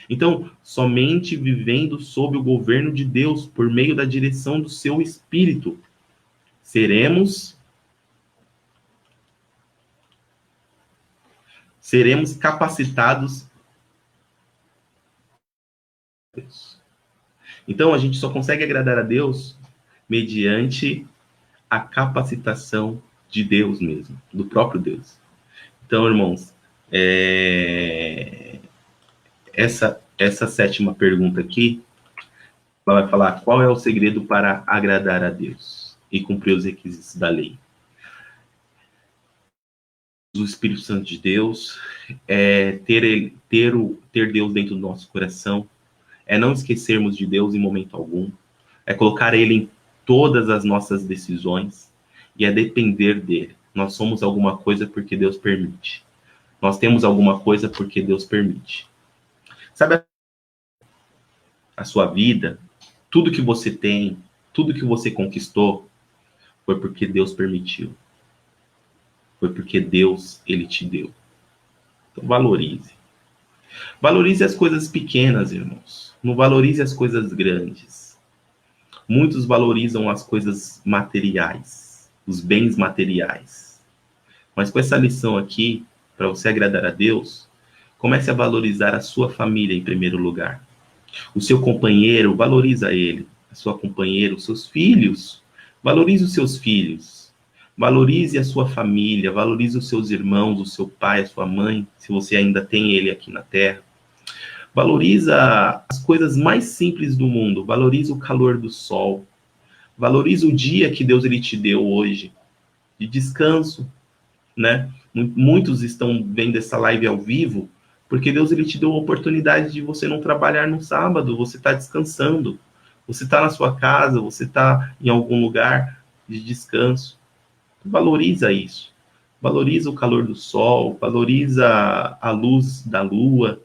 Então, somente vivendo sob o governo de Deus, por meio da direção do seu Espírito, seremos capacitados. Então, a gente só consegue agradar a Deus mediante a capacitação de Deus mesmo, do próprio Deus. Então, irmãos, essa sétima pergunta aqui, ela vai falar qual é o segredo para agradar a Deus e cumprir os requisitos da lei. O Espírito Santo de Deus, ter Deus dentro do nosso coração, é não esquecermos de Deus em momento algum, é colocar Ele em todas as nossas decisões e é depender dele. Nós somos alguma coisa porque Deus permite. Nós temos alguma coisa porque Deus permite. Sabe a sua vida, tudo que você tem, tudo que você conquistou, foi porque Deus permitiu. Foi porque Deus, ele te deu. Então valorize. Valorize as coisas pequenas, irmãos. Não valorize as coisas grandes. Muitos valorizam as coisas materiais, os bens materiais. Mas com essa lição aqui, para você agradar a Deus, comece a valorizar a sua família em primeiro lugar. O seu companheiro, valoriza ele. A sua companheira, os seus filhos. Valorize os seus filhos. Valorize a sua família, valorize os seus irmãos, o seu pai, a sua mãe, se você ainda tem ele aqui na Terra. Valoriza as coisas mais simples do mundo, valorize o calor do sol, valorize o dia que Deus ele te deu hoje, de descanso, né? Muitos estão vendo essa live ao vivo, porque Deus ele te deu a oportunidade de você não trabalhar no sábado, você está descansando, você está na sua casa, você está em algum lugar de descanso. Valoriza isso. Valoriza o calor do sol, valoriza a luz da lua,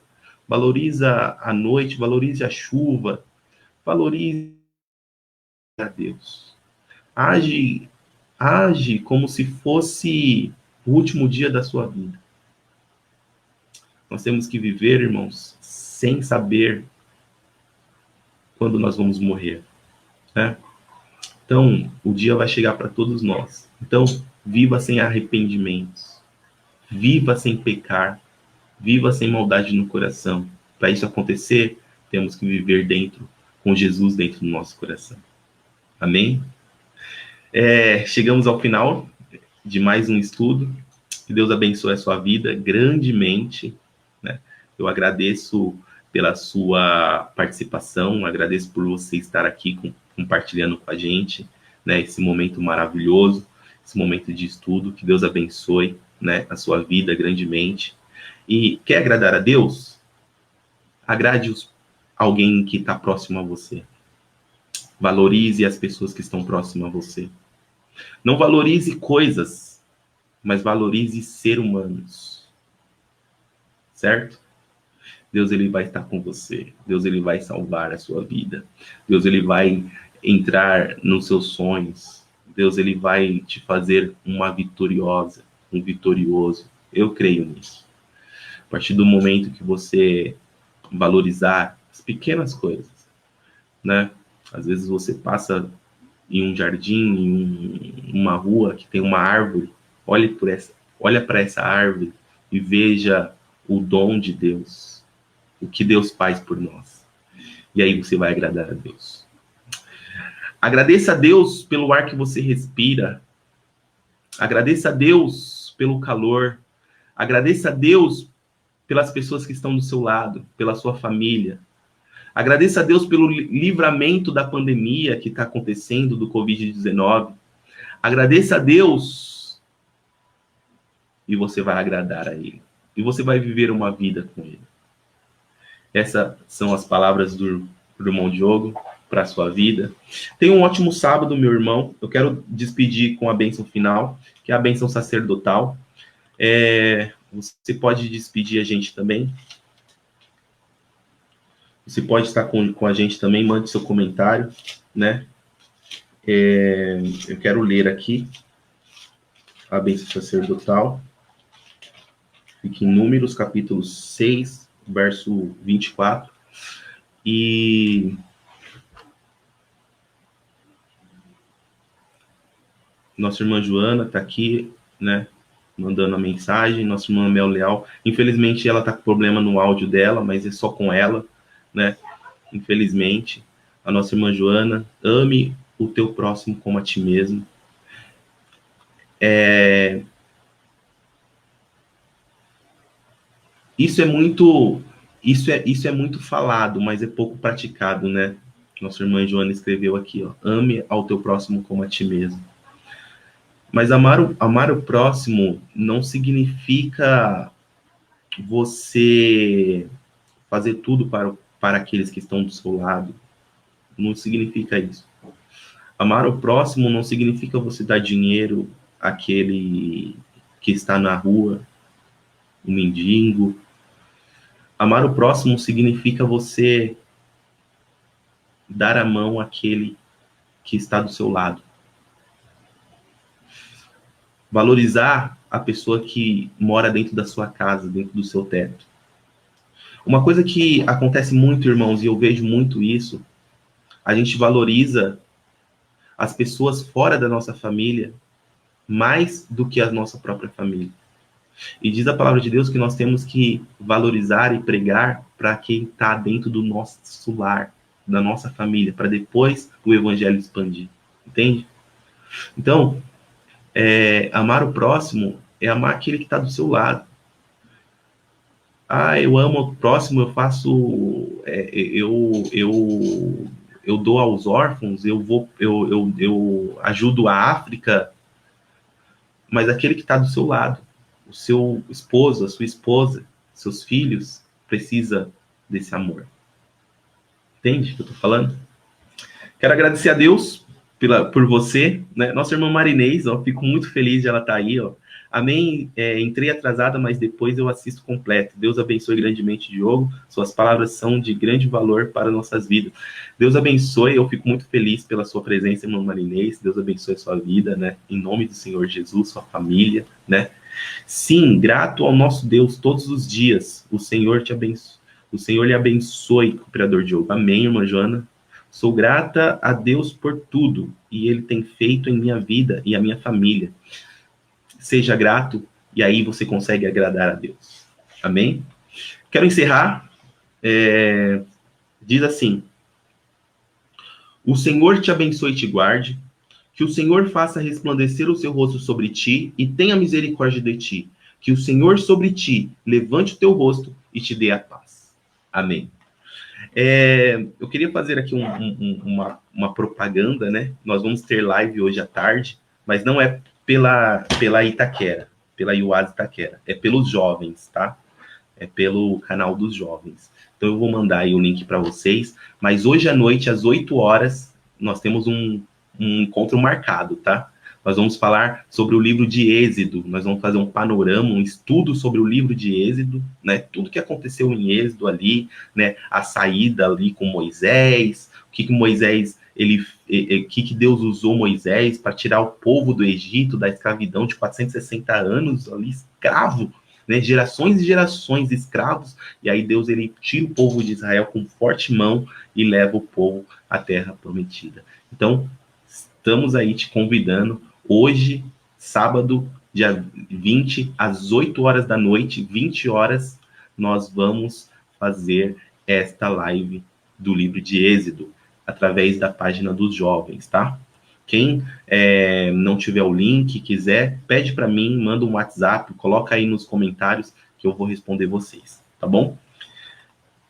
valoriza a noite, valorize a chuva, valorize a Deus. Age como se fosse o último dia da sua vida. Nós temos que viver, irmãos, sem saber quando nós vamos morrer, né? Então, o dia vai chegar para todos nós. Então, viva sem arrependimentos. Viva sem pecar. Viva sem maldade no coração. Para isso acontecer, temos que viver com Jesus dentro do nosso coração. Amém? Chegamos ao final de mais um estudo. Que Deus abençoe a sua vida grandemente, né? Eu agradeço pela sua participação, agradeço por você estar aqui compartilhando com a gente, né, esse momento maravilhoso, esse momento de estudo. Que Deus abençoe, né, a sua vida grandemente. E quer agradar a Deus? Agrade alguém que está próximo a você. Valorize as pessoas que estão próximas a você. Não valorize coisas, mas valorize ser humanos. Certo? Deus, ele vai estar com você. Deus, ele vai salvar a sua vida. Deus, ele vai entrar nos seus sonhos. Deus, ele vai te fazer uma vitoriosa, um vitorioso. Eu creio nisso. A partir do momento que você valorizar as pequenas coisas, né? Às vezes você passa em um jardim, uma rua que tem uma árvore, olha para essa árvore e veja o dom de Deus, o que Deus faz por nós. E aí você vai agradar a Deus. Agradeça a Deus pelo ar que você respira. Agradeça a Deus pelo calor. Agradeça a Deus pelas pessoas que estão do seu lado, pela sua família. Agradeça a Deus pelo livramento da pandemia que está acontecendo, do Covid-19. Agradeça a Deus e você vai agradar a Ele. E você vai viver uma vida com Ele. Essas são as palavras do irmão Diogo para a sua vida. Tenha um ótimo sábado, meu irmão. Eu quero despedir com a bênção final, que é a bênção sacerdotal. Você pode despedir a gente também. Você pode estar com a gente também, mande seu comentário, né? Eu quero ler aqui a bênção sacerdotal. Fica em Números, capítulo 6, verso 24. E nossa irmã Joana está aqui, né? Mandando a mensagem. Nossa irmã Mel Leal. Infelizmente, ela está com problema no áudio dela, mas é só com ela, né? Infelizmente. A nossa irmã Joana, ame o teu próximo como a ti mesmo. Isso é muito falado, mas é pouco praticado, né? Nossa irmã Joana escreveu aqui, ó, ame ao teu próximo como a ti mesmo. Mas amar o próximo não significa você fazer tudo para aqueles que estão do seu lado. Não significa isso. Amar o próximo não significa você dar dinheiro àquele que está na rua, o mendigo. Amar o próximo significa você dar a mão àquele que está do seu lado. Valorizar a pessoa que mora dentro da sua casa, dentro do seu teto. Uma coisa que acontece muito, irmãos, e eu vejo muito isso, a gente valoriza as pessoas fora da nossa família mais do que a nossa própria família. E diz a palavra de Deus que nós temos que valorizar e pregar para quem está dentro do nosso lar, da nossa família, para depois o evangelho expandir. Entende? Então, amar o próximo é amar aquele que está do seu lado. Eu amo o próximo, eu faço... eu dou aos órfãos, eu ajudo a África, mas aquele que está do seu lado, o seu esposo, a sua esposa, seus filhos, precisa desse amor. Entende o que eu estou falando? Quero agradecer a Deus por você, né? Nossa irmã Marinês, ó, fico muito feliz de ela estar aí, ó. Amém. Entrei atrasada, mas depois eu assisto completo. Deus abençoe grandemente, Diogo. Suas palavras são de grande valor para nossas vidas. Deus abençoe. Eu fico muito feliz pela sua presença, irmã Marinês. Deus abençoe a sua vida, né? Em nome do Senhor Jesus, sua família, né? Sim, grato ao nosso Deus todos os dias. O Senhor te abençoe. O Senhor lhe abençoe, cooperador Diogo. Amém, irmã Joana. Sou grata a Deus por tudo e Ele tem feito em minha vida e a minha família. Seja grato e aí você consegue agradar a Deus. Amém? Quero encerrar. Diz assim: o Senhor te abençoe e te guarde, que o Senhor faça resplandecer o seu rosto sobre ti e tenha misericórdia de ti, que o Senhor sobre ti levante o teu rosto e te dê a paz. Amém. Eu queria fazer aqui uma propaganda, né? Nós vamos ter live hoje à tarde, mas não é pela Itaquera, pela IUAS Itaquera, é pelos jovens, tá? É pelo canal dos jovens. Então eu vou mandar aí o link para vocês, mas hoje à noite, às 8 horas, nós temos um encontro marcado, tá? Nós vamos falar sobre o livro de Êxodo, nós vamos fazer um panorama, um estudo sobre o livro de Êxodo, né? Tudo que aconteceu em Êxodo ali, né? A saída ali com Moisés, o que Moisés, que Deus usou Moisés para tirar o povo do Egito, da escravidão de 460 anos ali, escravo, né? Gerações e gerações de escravos, e aí Deus, ele tira o povo de Israel com forte mão e leva o povo à terra prometida. Então, estamos aí te convidando, hoje, sábado, dia 20, às 8 horas da noite, 20 horas, nós vamos fazer esta live do livro de Êxodo, através da página dos jovens, tá? Quem não tiver o link, quiser, pede para mim, manda um WhatsApp, coloca aí nos comentários que eu vou responder vocês, tá bom?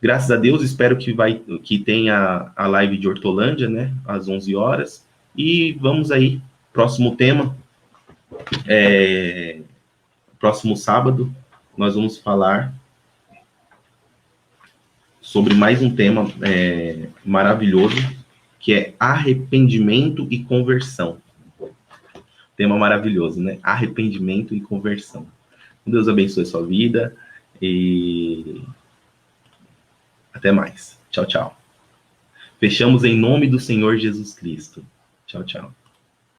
Graças a Deus, espero que tenha a live de Hortolândia, né, às 11 horas. E vamos aí, próximo tema, próximo sábado, nós vamos falar sobre mais um tema maravilhoso, que é arrependimento e conversão. Tema maravilhoso, né? Arrependimento e conversão. Deus abençoe a sua vida e até mais. Tchau, tchau. Fechamos em nome do Senhor Jesus Cristo. Tchau, tchau.